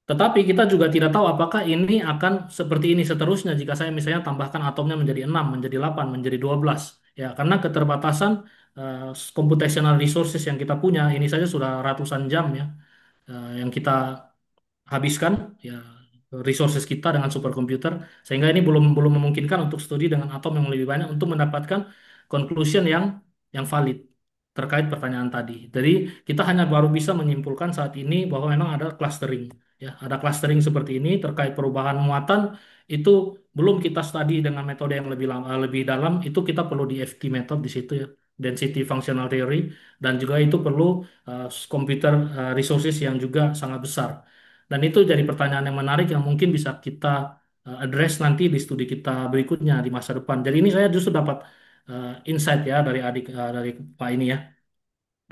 Tetapi kita juga tidak tahu apakah ini akan seperti ini seterusnya jika saya misalnya tambahkan atomnya menjadi 6, menjadi 8, menjadi 12. Ya, karena keterbatasan computational resources yang kita punya ini saja sudah ratusan jam ya yang kita habiskan ya resources kita dengan superkomputer sehingga ini belum belum memungkinkan untuk studi dengan atom yang lebih banyak untuk mendapatkan conclusion yang valid terkait pertanyaan tadi. Jadi kita hanya baru bisa menyimpulkan saat ini bahwa memang ada clustering ya, ada clustering seperti ini terkait perubahan muatan itu belum kita studi dengan metode yang lebih lama, lebih dalam itu kita perlu di FT method di situ ya. Density functional theory dan juga itu perlu computer resources yang juga sangat besar. Dan itu jadi pertanyaan yang menarik yang mungkin bisa kita address nanti di studi kita berikutnya di masa depan. Jadi ini saya justru dapat insight ya dari dari Pak ini ya.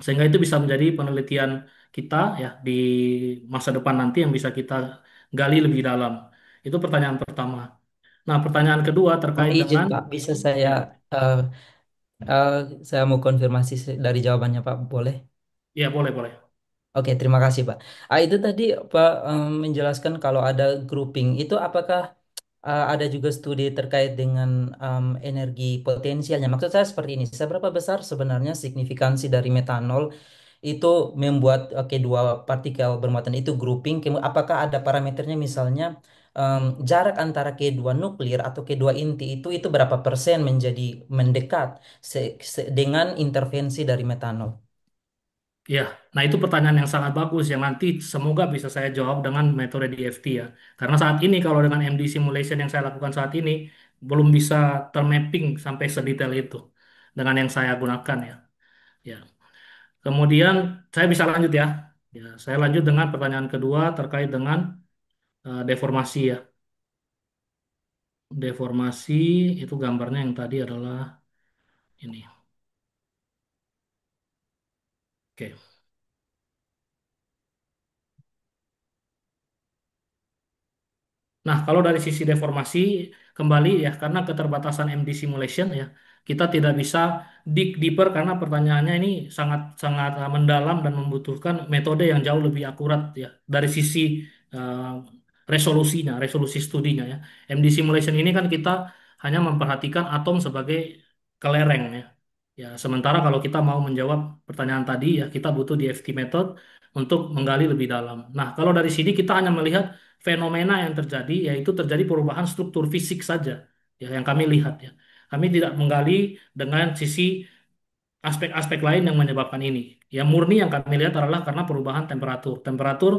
Sehingga itu bisa menjadi penelitian kita ya di masa depan nanti yang bisa kita gali lebih dalam. Itu pertanyaan pertama. Nah, pertanyaan kedua terkait Izin dengan Pak, bisa saya ya, eh, eh, saya mau konfirmasi dari jawabannya Pak, boleh? ya boleh boleh. Oke, terima kasih Pak. Itu tadi Pak menjelaskan kalau ada grouping, itu apakah ada juga studi terkait dengan energi potensialnya? Maksud saya seperti ini, seberapa besar sebenarnya signifikansi dari metanol itu membuat kedua partikel bermuatan itu grouping? Apakah ada parameternya misalnya jarak antara kedua nuklir atau kedua inti itu berapa persen menjadi mendekat dengan intervensi dari metanol? Ya, nah itu pertanyaan yang sangat bagus yang nanti semoga bisa saya jawab dengan metode DFT ya. Karena saat ini kalau dengan MD simulation yang saya lakukan saat ini belum bisa termapping sampai sedetail itu dengan yang saya gunakan ya. Ya. Kemudian saya bisa lanjut ya. Ya, saya lanjut dengan pertanyaan kedua terkait dengan deformasi ya. Deformasi itu gambarnya yang tadi adalah ini. Oke. Nah, kalau dari sisi deformasi, kembali ya, karena keterbatasan MD simulation ya, kita tidak bisa dig deeper karena pertanyaannya ini sangat sangat mendalam dan membutuhkan metode yang jauh lebih akurat ya dari sisi eh, resolusinya, resolusi studinya ya. MD simulation ini kan kita hanya memperhatikan atom sebagai kelereng ya. Ya, sementara kalau kita mau menjawab pertanyaan tadi ya, kita butuh DFT method untuk menggali lebih dalam. Nah, kalau dari sini kita hanya melihat fenomena yang terjadi yaitu terjadi perubahan struktur fisik saja ya yang kami lihat ya. Kami tidak menggali dengan sisi aspek-aspek lain yang menyebabkan ini. Yang murni yang kami lihat adalah karena perubahan temperatur. Temperatur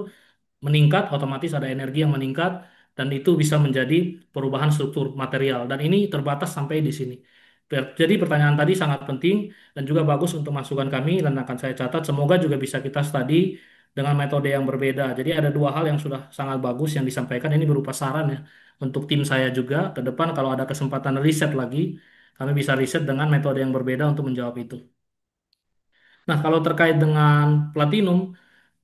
meningkat, otomatis ada energi yang meningkat, dan itu bisa menjadi perubahan struktur material. Dan ini terbatas sampai di sini. Jadi pertanyaan tadi sangat penting dan juga bagus untuk masukan kami dan akan saya catat. Semoga juga bisa kita studi dengan metode yang berbeda. Jadi ada dua hal yang sudah sangat bagus yang disampaikan. Ini berupa saran ya untuk tim saya juga ke depan kalau ada kesempatan riset lagi, kami bisa riset dengan metode yang berbeda untuk menjawab itu. Nah, kalau terkait dengan platinum,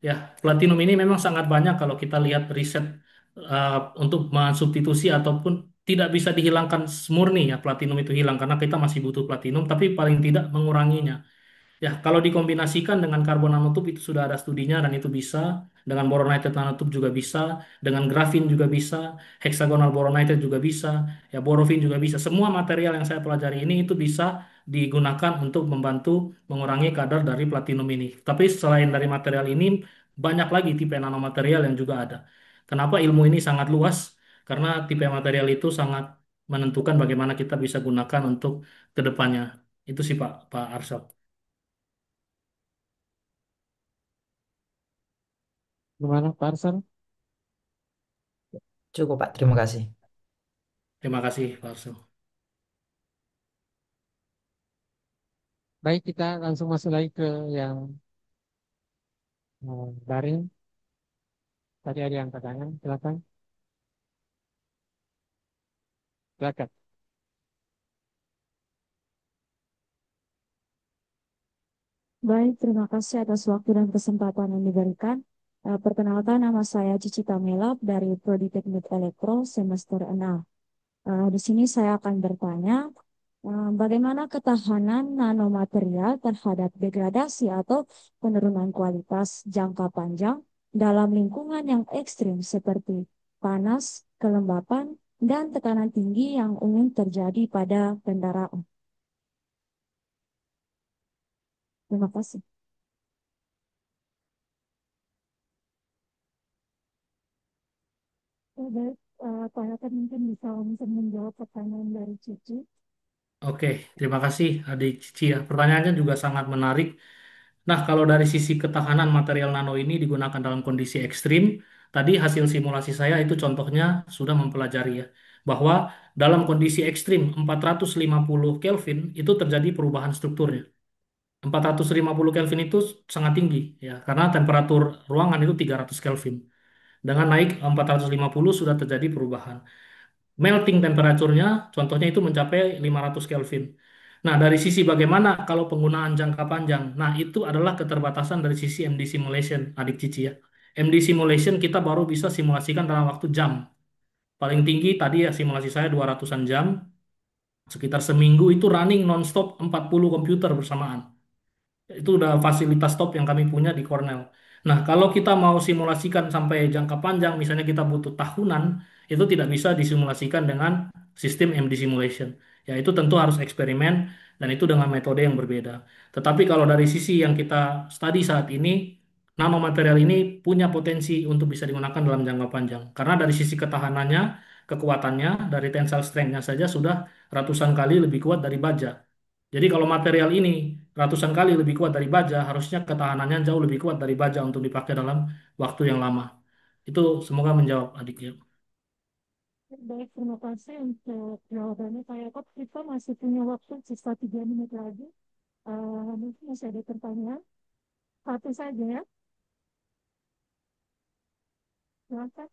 ya, platinum ini memang sangat banyak kalau kita lihat riset untuk mensubstitusi ataupun tidak bisa dihilangkan murni ya platinum itu hilang karena kita masih butuh platinum tapi paling tidak menguranginya. Ya, kalau dikombinasikan dengan karbon nanotube itu sudah ada studinya dan itu bisa, dengan boron nitride nanotube juga bisa, dengan grafin juga bisa, hexagonal boron nitride juga bisa, ya borofin juga bisa. Semua material yang saya pelajari ini itu bisa digunakan untuk membantu mengurangi kadar dari platinum ini. Tapi selain dari material ini, banyak lagi tipe nanomaterial yang juga ada. Kenapa ilmu ini sangat luas? Karena tipe material itu sangat menentukan bagaimana kita bisa gunakan untuk kedepannya. Itu sih Pak Arsyad. Gimana Pak Arsan? Cukup Pak, terima kasih. Terima kasih, Pak Arsul. Baik, kita langsung masuk lagi ke yang daring. Tadi ada yang tangan, silakan. Silakan. Baik, terima kasih atas waktu dan kesempatan yang diberikan. Perkenalkan, nama saya Cici Tamela dari Prodi Teknik Elektro semester 6. Di sini saya akan bertanya, bagaimana ketahanan nanomaterial terhadap degradasi atau penurunan kualitas jangka panjang dalam lingkungan yang ekstrim seperti panas, kelembapan, dan tekanan tinggi yang umum terjadi pada kendaraan. Terima kasih. Baik, Pak Hakan mungkin bisa langsung menjawab pertanyaan dari Cici. Oke, terima kasih Adik Cici ya. Pertanyaannya juga sangat menarik. Nah, kalau dari sisi ketahanan material nano ini digunakan dalam kondisi ekstrim, tadi hasil simulasi saya itu contohnya sudah mempelajari ya, bahwa dalam kondisi ekstrim 450 Kelvin itu terjadi perubahan strukturnya. 450 Kelvin itu sangat tinggi ya, karena temperatur ruangan itu 300 Kelvin. Dengan naik 450 sudah terjadi perubahan. Melting temperaturnya contohnya itu mencapai 500 Kelvin. Nah, dari sisi bagaimana kalau penggunaan jangka panjang? Nah, itu adalah keterbatasan dari sisi MD simulation, adik Cici ya. MD simulation kita baru bisa simulasikan dalam waktu jam. Paling tinggi tadi ya simulasi saya 200-an jam, sekitar seminggu itu running nonstop 40 komputer bersamaan. Itu udah fasilitas top yang kami punya di Cornell. Nah, kalau kita mau simulasikan sampai jangka panjang, misalnya kita butuh tahunan, itu tidak bisa disimulasikan dengan sistem MD simulation. Ya, itu tentu harus eksperimen dan itu dengan metode yang berbeda. Tetapi kalau dari sisi yang kita studi saat ini, nanomaterial ini punya potensi untuk bisa digunakan dalam jangka panjang. Karena dari sisi ketahanannya, kekuatannya, dari tensile strength-nya saja sudah ratusan kali lebih kuat dari baja. Jadi kalau material ini ratusan kali lebih kuat dari baja, harusnya ketahanannya jauh lebih kuat dari baja untuk dipakai dalam waktu yang lama. Itu semoga menjawab adiknya. Baik, terima kasih untuk jawabannya Pak Yakob. Kita masih punya waktu sisa 3 menit lagi. Mungkin masih ada pertanyaan. Satu saja ya. Silakan.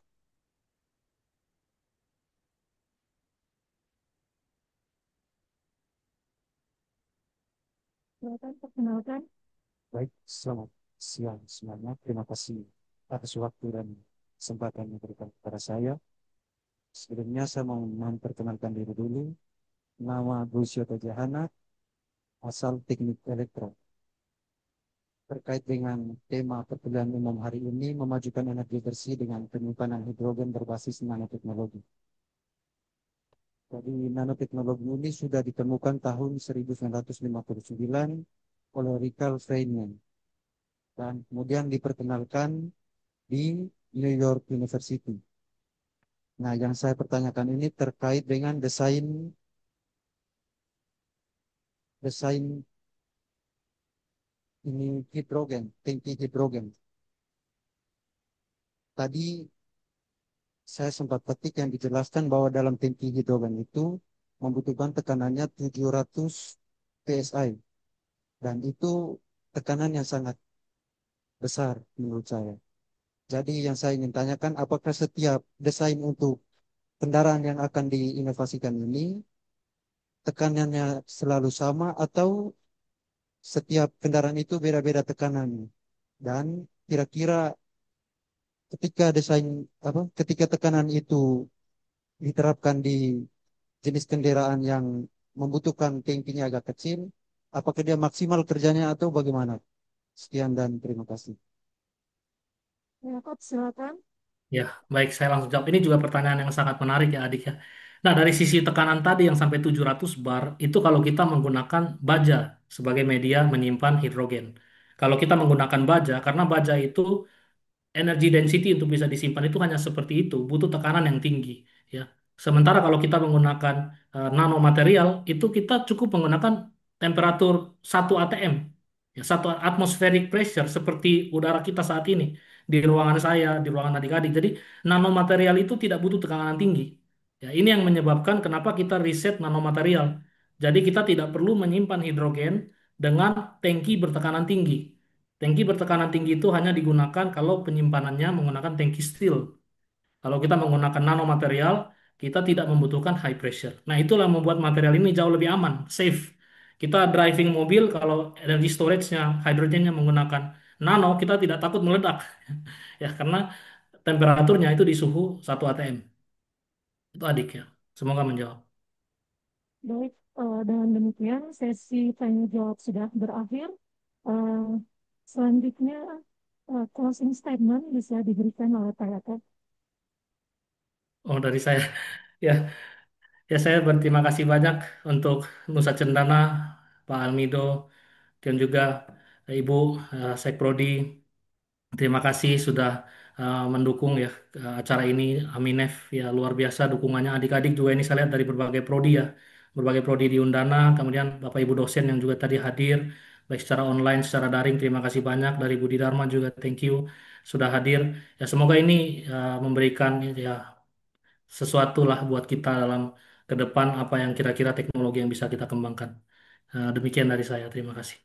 Silakan perkenalkan. Baik, selamat siang semuanya. Terima kasih atas waktu dan kesempatan yang diberikan kepada saya. Sebelumnya saya mau memperkenalkan diri dulu. Nama Gusyo Tajahana, asal teknik elektro. Terkait dengan tema perkuliahan umum hari ini, memajukan energi bersih dengan penyimpanan hidrogen berbasis nanoteknologi. Jadi nanoteknologi ini sudah ditemukan tahun 1959 oleh Richard Feynman dan kemudian diperkenalkan di New York University. Nah, yang saya pertanyakan ini terkait dengan desain desain ini hidrogen, tangki hidrogen. Tadi saya sempat petik yang dijelaskan bahwa dalam tangki hidrogen itu membutuhkan tekanannya 700 psi dan itu tekanan yang sangat besar menurut saya. Jadi yang saya ingin tanyakan apakah setiap desain untuk kendaraan yang akan diinovasikan ini tekanannya selalu sama atau setiap kendaraan itu beda-beda tekanannya dan kira-kira ketika tekanan itu diterapkan di jenis kendaraan yang membutuhkan tangkinya agak kecil, apakah dia maksimal kerjanya atau bagaimana? Sekian dan terima kasih. Pak Yakob, silakan. Ya, baik saya langsung jawab. Ini juga pertanyaan yang sangat menarik ya adik ya. Nah, dari sisi tekanan tadi yang sampai 700 bar, itu kalau kita menggunakan baja sebagai media menyimpan hidrogen. Kalau kita menggunakan baja, karena baja itu energy density untuk bisa disimpan itu hanya seperti itu, butuh tekanan yang tinggi, ya. Sementara kalau kita menggunakan nanomaterial, itu kita cukup menggunakan temperatur 1 atm, ya, 1 atmospheric pressure seperti udara kita saat ini di ruangan saya, di ruangan adik-adik. Jadi nanomaterial itu tidak butuh tekanan tinggi. Ya, ini yang menyebabkan kenapa kita riset nanomaterial. Jadi kita tidak perlu menyimpan hidrogen dengan tangki bertekanan tinggi. Tangki bertekanan tinggi itu hanya digunakan kalau penyimpanannya menggunakan tangki steel. Kalau kita menggunakan nanomaterial, kita tidak membutuhkan high pressure. Nah, itulah yang membuat material ini jauh lebih aman, safe. Kita driving mobil kalau energi storage-nya, hidrogennya menggunakan nano kita tidak takut meledak. Ya, karena temperaturnya itu di suhu 1 atm. Itu adik ya. Semoga menjawab. Baik, dengan demikian sesi tanya jawab sudah berakhir. Eh, Selanjutnya, closing statement bisa diberikan oleh Pak Yakob. Oh, dari saya. Ya, ya saya berterima kasih banyak untuk Nusa Cendana, Pak Almido, dan juga Ibu Sekprodi. Terima kasih sudah mendukung ya acara ini. Aminef ya luar biasa dukungannya. Adik-adik juga ini saya lihat dari berbagai prodi ya, berbagai prodi di Undana. Kemudian Bapak Ibu dosen yang juga tadi hadir baik secara online, secara daring. Terima kasih banyak dari Budi Dharma juga. Thank you sudah hadir. Ya semoga ini memberikan ya sesuatu lah buat kita dalam ke depan apa yang kira-kira teknologi yang bisa kita kembangkan. Demikian dari saya. Terima kasih.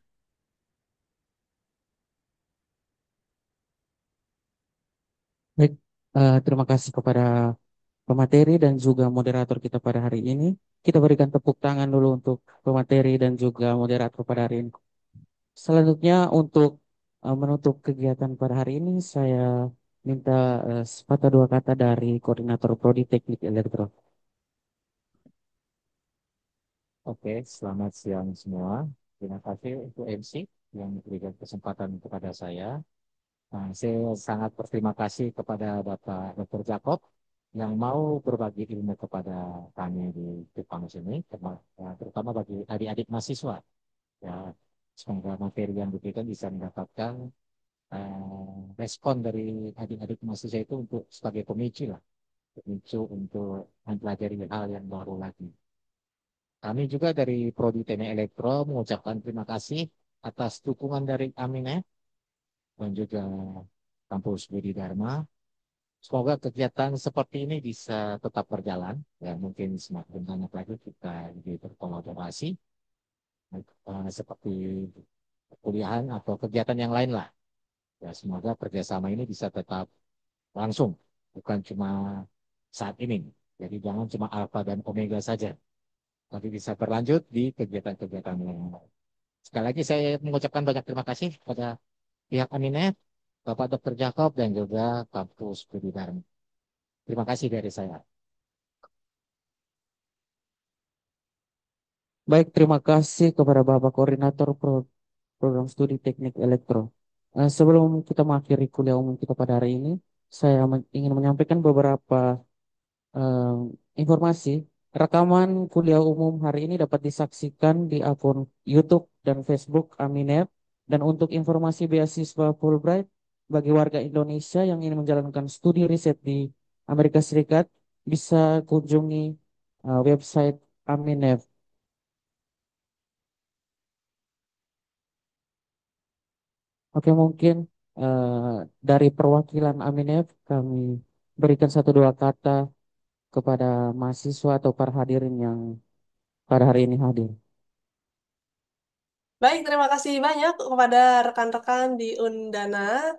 Baik, terima kasih kepada pemateri dan juga moderator kita pada hari ini. Kita berikan tepuk tangan dulu untuk pemateri dan juga moderator pada hari ini. Selanjutnya untuk menutup kegiatan pada hari ini, saya minta sepatah dua kata dari Koordinator Prodi Teknik Elektro. Oke, selamat siang semua. Terima kasih untuk MC yang memberikan kesempatan kepada saya. Saya sangat berterima kasih kepada Bapak Dr. Jacob yang mau berbagi ilmu kepada kami di Jepang sini, terutama bagi adik-adik mahasiswa. Ya, semoga materi yang diberikan bisa mendapatkan respon dari adik-adik mahasiswa itu untuk sebagai pemicu untuk mempelajari hal yang baru lagi. Kami juga dari Prodi Teknik Elektro mengucapkan terima kasih atas dukungan dari Amine dan juga Kampus Budi Dharma. Semoga kegiatan seperti ini bisa tetap berjalan. Ya, mungkin semakin banyak lagi kita jadi berkolaborasi seperti kuliahan atau kegiatan yang lain lah. Ya, semoga kerjasama ini bisa tetap langsung, bukan cuma saat ini. Jadi jangan cuma alfa dan omega saja, tapi bisa berlanjut di kegiatan-kegiatan yang lain. Sekali lagi saya mengucapkan banyak terima kasih kepada pihak Aminet, Bapak Dr. Jacob, dan juga Kampus Budi Dharma. Terima kasih dari saya. Baik, terima kasih kepada Bapak Koordinator Program Studi Teknik Elektro. Sebelum kita mengakhiri kuliah umum kita pada hari ini, saya ingin menyampaikan beberapa eh, informasi. Rekaman kuliah umum hari ini dapat disaksikan di akun YouTube dan Facebook Aminep. Dan untuk informasi beasiswa Fulbright bagi warga Indonesia yang ingin menjalankan studi riset di Amerika Serikat, bisa kunjungi website Aminef. Oke, mungkin eh, dari perwakilan Aminef kami berikan satu dua kata kepada mahasiswa atau para hadirin yang pada hari ini hadir. Baik, terima kasih banyak kepada rekan-rekan di Undana.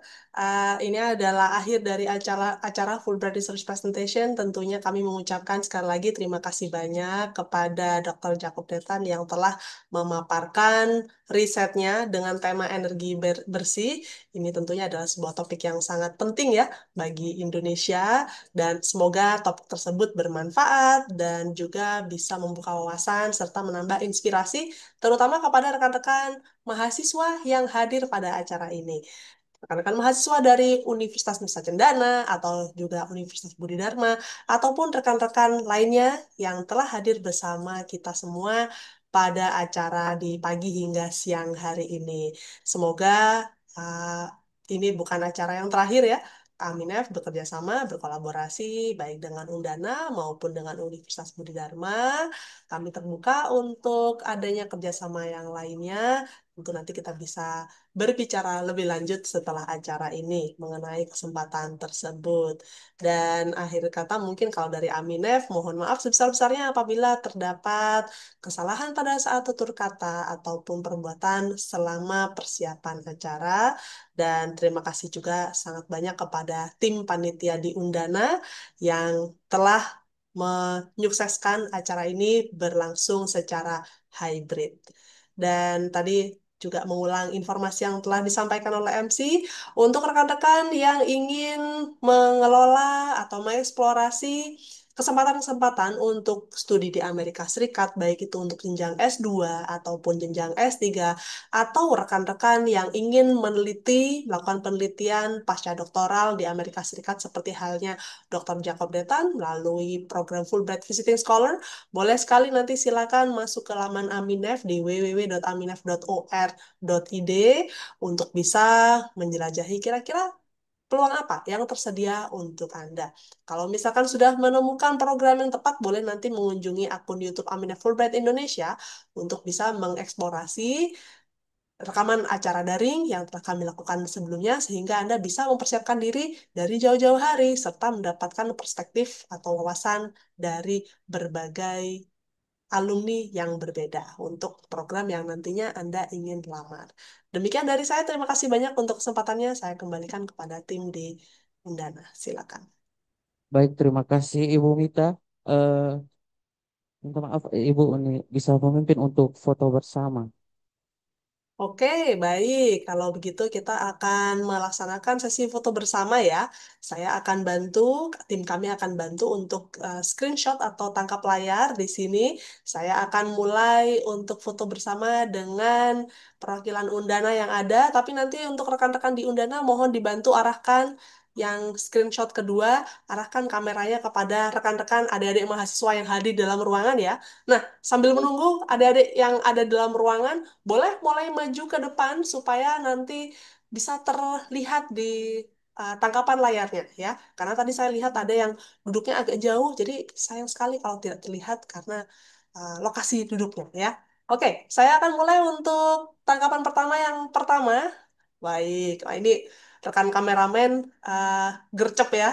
Ini adalah akhir dari acara Fulbright Research Presentation. Tentunya kami mengucapkan sekali lagi terima kasih banyak kepada Dr. Jacob Detan yang telah memaparkan risetnya dengan tema energi bersih. Ini tentunya adalah sebuah topik yang sangat penting ya bagi Indonesia dan semoga topik tersebut bermanfaat dan juga bisa membuka wawasan serta menambah inspirasi terutama kepada rekan-rekan mahasiswa yang hadir pada acara ini. Rekan-rekan mahasiswa dari Universitas Nusa Cendana atau juga Universitas Budi Dharma ataupun rekan-rekan lainnya yang telah hadir bersama kita semua pada acara di pagi hingga siang hari ini. Semoga uh, ini bukan acara yang terakhir ya. Aminef bekerja sama, berkolaborasi baik dengan Undana maupun dengan Universitas Budi Dharma. Kami terbuka untuk adanya kerjasama yang lainnya. Tentu nanti kita bisa berbicara lebih lanjut setelah acara ini mengenai kesempatan tersebut. Dan akhir kata mungkin kalau dari Aminef, mohon maaf sebesar-besarnya apabila terdapat kesalahan pada saat tutur kata ataupun perbuatan selama persiapan acara. Dan terima kasih juga sangat banyak kepada tim panitia di Undana yang telah menyukseskan acara ini berlangsung secara hybrid. Dan tadi juga mengulang informasi yang telah disampaikan oleh MC. Untuk rekan-rekan yang ingin mengelola atau mengeksplorasi kesempatan-kesempatan untuk studi di Amerika Serikat, baik itu untuk jenjang S2 ataupun jenjang S3, atau rekan-rekan yang ingin melakukan penelitian pasca doktoral di Amerika Serikat seperti halnya Dr. Jacob Detan melalui program Fulbright Visiting Scholar, boleh sekali nanti silakan masuk ke laman Aminef di www.aminef.or.id untuk bisa menjelajahi kira-kira peluang apa yang tersedia untuk Anda. Kalau misalkan sudah menemukan program yang tepat, boleh nanti mengunjungi akun YouTube Aminef Fulbright Indonesia untuk bisa mengeksplorasi rekaman acara daring yang telah kami lakukan sebelumnya, sehingga Anda bisa mempersiapkan diri dari jauh-jauh hari, serta mendapatkan perspektif atau wawasan dari berbagai alumni yang berbeda untuk program yang nantinya Anda ingin lamar. Demikian dari saya, terima kasih banyak untuk kesempatannya. Saya kembalikan kepada tim di Undana. Silakan. Baik, terima kasih Ibu Mita. Eh, Minta maaf, Ibu ini bisa memimpin untuk foto bersama. Oke, baik. Kalau begitu kita akan melaksanakan sesi foto bersama ya. Saya akan bantu, tim kami akan bantu untuk screenshot atau tangkap layar di sini. Saya akan mulai untuk foto bersama dengan perwakilan Undana yang ada, tapi nanti untuk rekan-rekan di Undana mohon dibantu arahkan yang screenshot kedua, arahkan kameranya kepada rekan-rekan adik-adik mahasiswa yang hadir dalam ruangan ya. Nah, sambil menunggu adik-adik yang ada dalam ruangan, boleh mulai maju ke depan supaya nanti bisa terlihat di tangkapan layarnya ya. Karena tadi saya lihat ada yang duduknya agak jauh, jadi sayang sekali kalau tidak terlihat karena lokasi duduknya ya. Oke, saya akan mulai untuk tangkapan pertama yang pertama. Baik, wah ini rekan kameramen uh, gercep ya.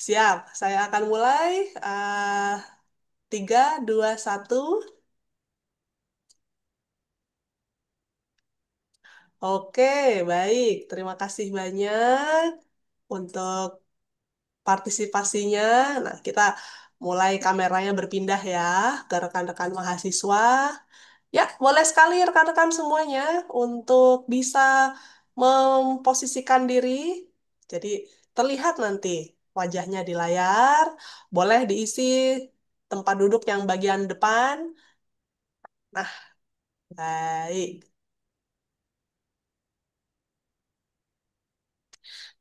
Siap, saya akan mulai. 3, 2, 1. Oke, baik. Terima kasih banyak untuk partisipasinya. Nah, kita mulai kameranya berpindah ya ke rekan-rekan mahasiswa. Ya, boleh sekali rekan-rekan semuanya untuk bisa memposisikan diri. Jadi, terlihat nanti wajahnya di layar. Boleh diisi tempat duduk yang bagian depan. Nah, baik.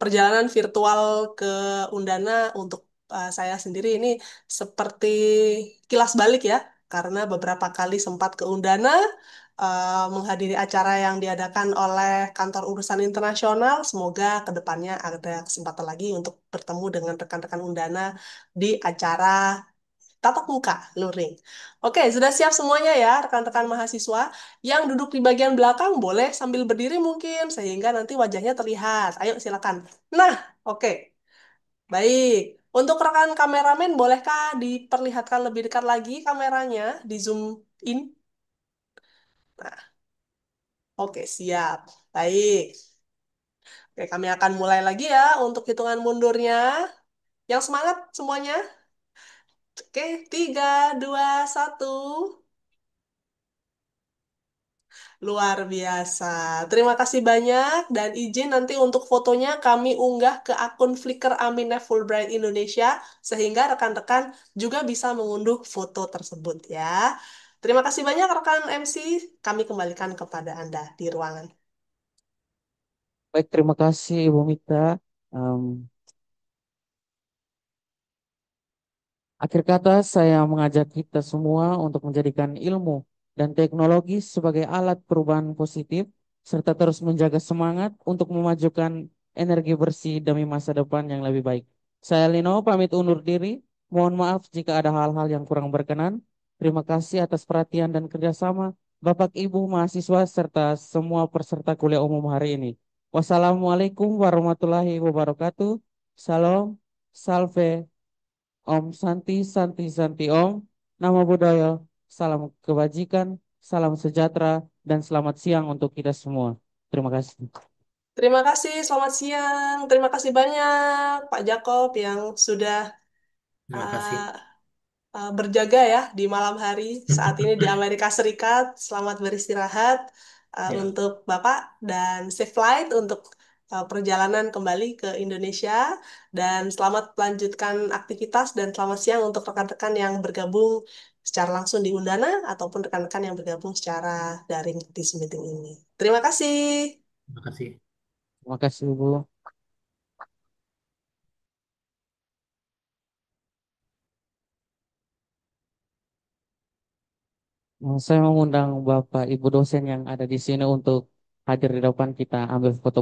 Perjalanan virtual ke Undana untuk saya sendiri ini seperti kilas balik ya, karena beberapa kali sempat ke Undana menghadiri acara yang diadakan oleh Kantor Urusan Internasional. Semoga kedepannya ada kesempatan lagi untuk bertemu dengan rekan-rekan Undana di acara tatap muka, luring. Oke, sudah siap semuanya ya, rekan-rekan mahasiswa. Yang duduk di bagian belakang boleh sambil berdiri mungkin, sehingga nanti wajahnya terlihat. Ayo, silakan. Nah, oke. Baik. Untuk rekan kameramen, bolehkah diperlihatkan lebih dekat lagi kameranya, di zoom in? Nah, oke, siap. Baik. Oke, kami akan mulai lagi ya untuk hitungan mundurnya. Yang semangat semuanya. Oke, 3, 2, 1. Luar biasa. Terima kasih banyak dan izin nanti untuk fotonya kami unggah ke akun Flickr Amineh Fulbright Indonesia sehingga rekan-rekan juga bisa mengunduh foto tersebut ya. Terima kasih banyak rekan MC. Kami kembalikan kepada Anda di ruangan. Baik, terima kasih Ibu Mita. Em, Akhir kata, saya mengajak kita semua untuk menjadikan ilmu dan teknologi sebagai alat perubahan positif, serta terus menjaga semangat untuk memajukan energi bersih demi masa depan yang lebih baik. Saya Lino, pamit undur diri. Mohon maaf jika ada hal-hal yang kurang berkenan. Terima kasih atas perhatian dan kerjasama Bapak Ibu mahasiswa serta semua peserta kuliah umum hari ini. Wassalamualaikum warahmatullahi wabarakatuh. Salam, salve. Om Santi Santi Santi Om, nama budaya, salam kebajikan, salam sejahtera, dan selamat siang untuk kita semua. Terima kasih. Terima kasih, selamat siang. Terima kasih banyak Pak Jakob yang sudah Terima kasih. uh, berjaga ya di malam hari saat ini di Amerika Serikat. Selamat beristirahat. Ya. untuk Bapak dan safe flight untuk perjalanan kembali ke Indonesia dan selamat melanjutkan aktivitas dan selamat siang untuk rekan-rekan yang bergabung secara langsung di Undana ataupun rekan-rekan yang bergabung secara daring di Zoom meeting ini. Terima kasih. Terima kasih. Terima kasih, Bu. Saya mengundang Bapak Ibu dosen yang ada di sini untuk hadir di depan kita ambil foto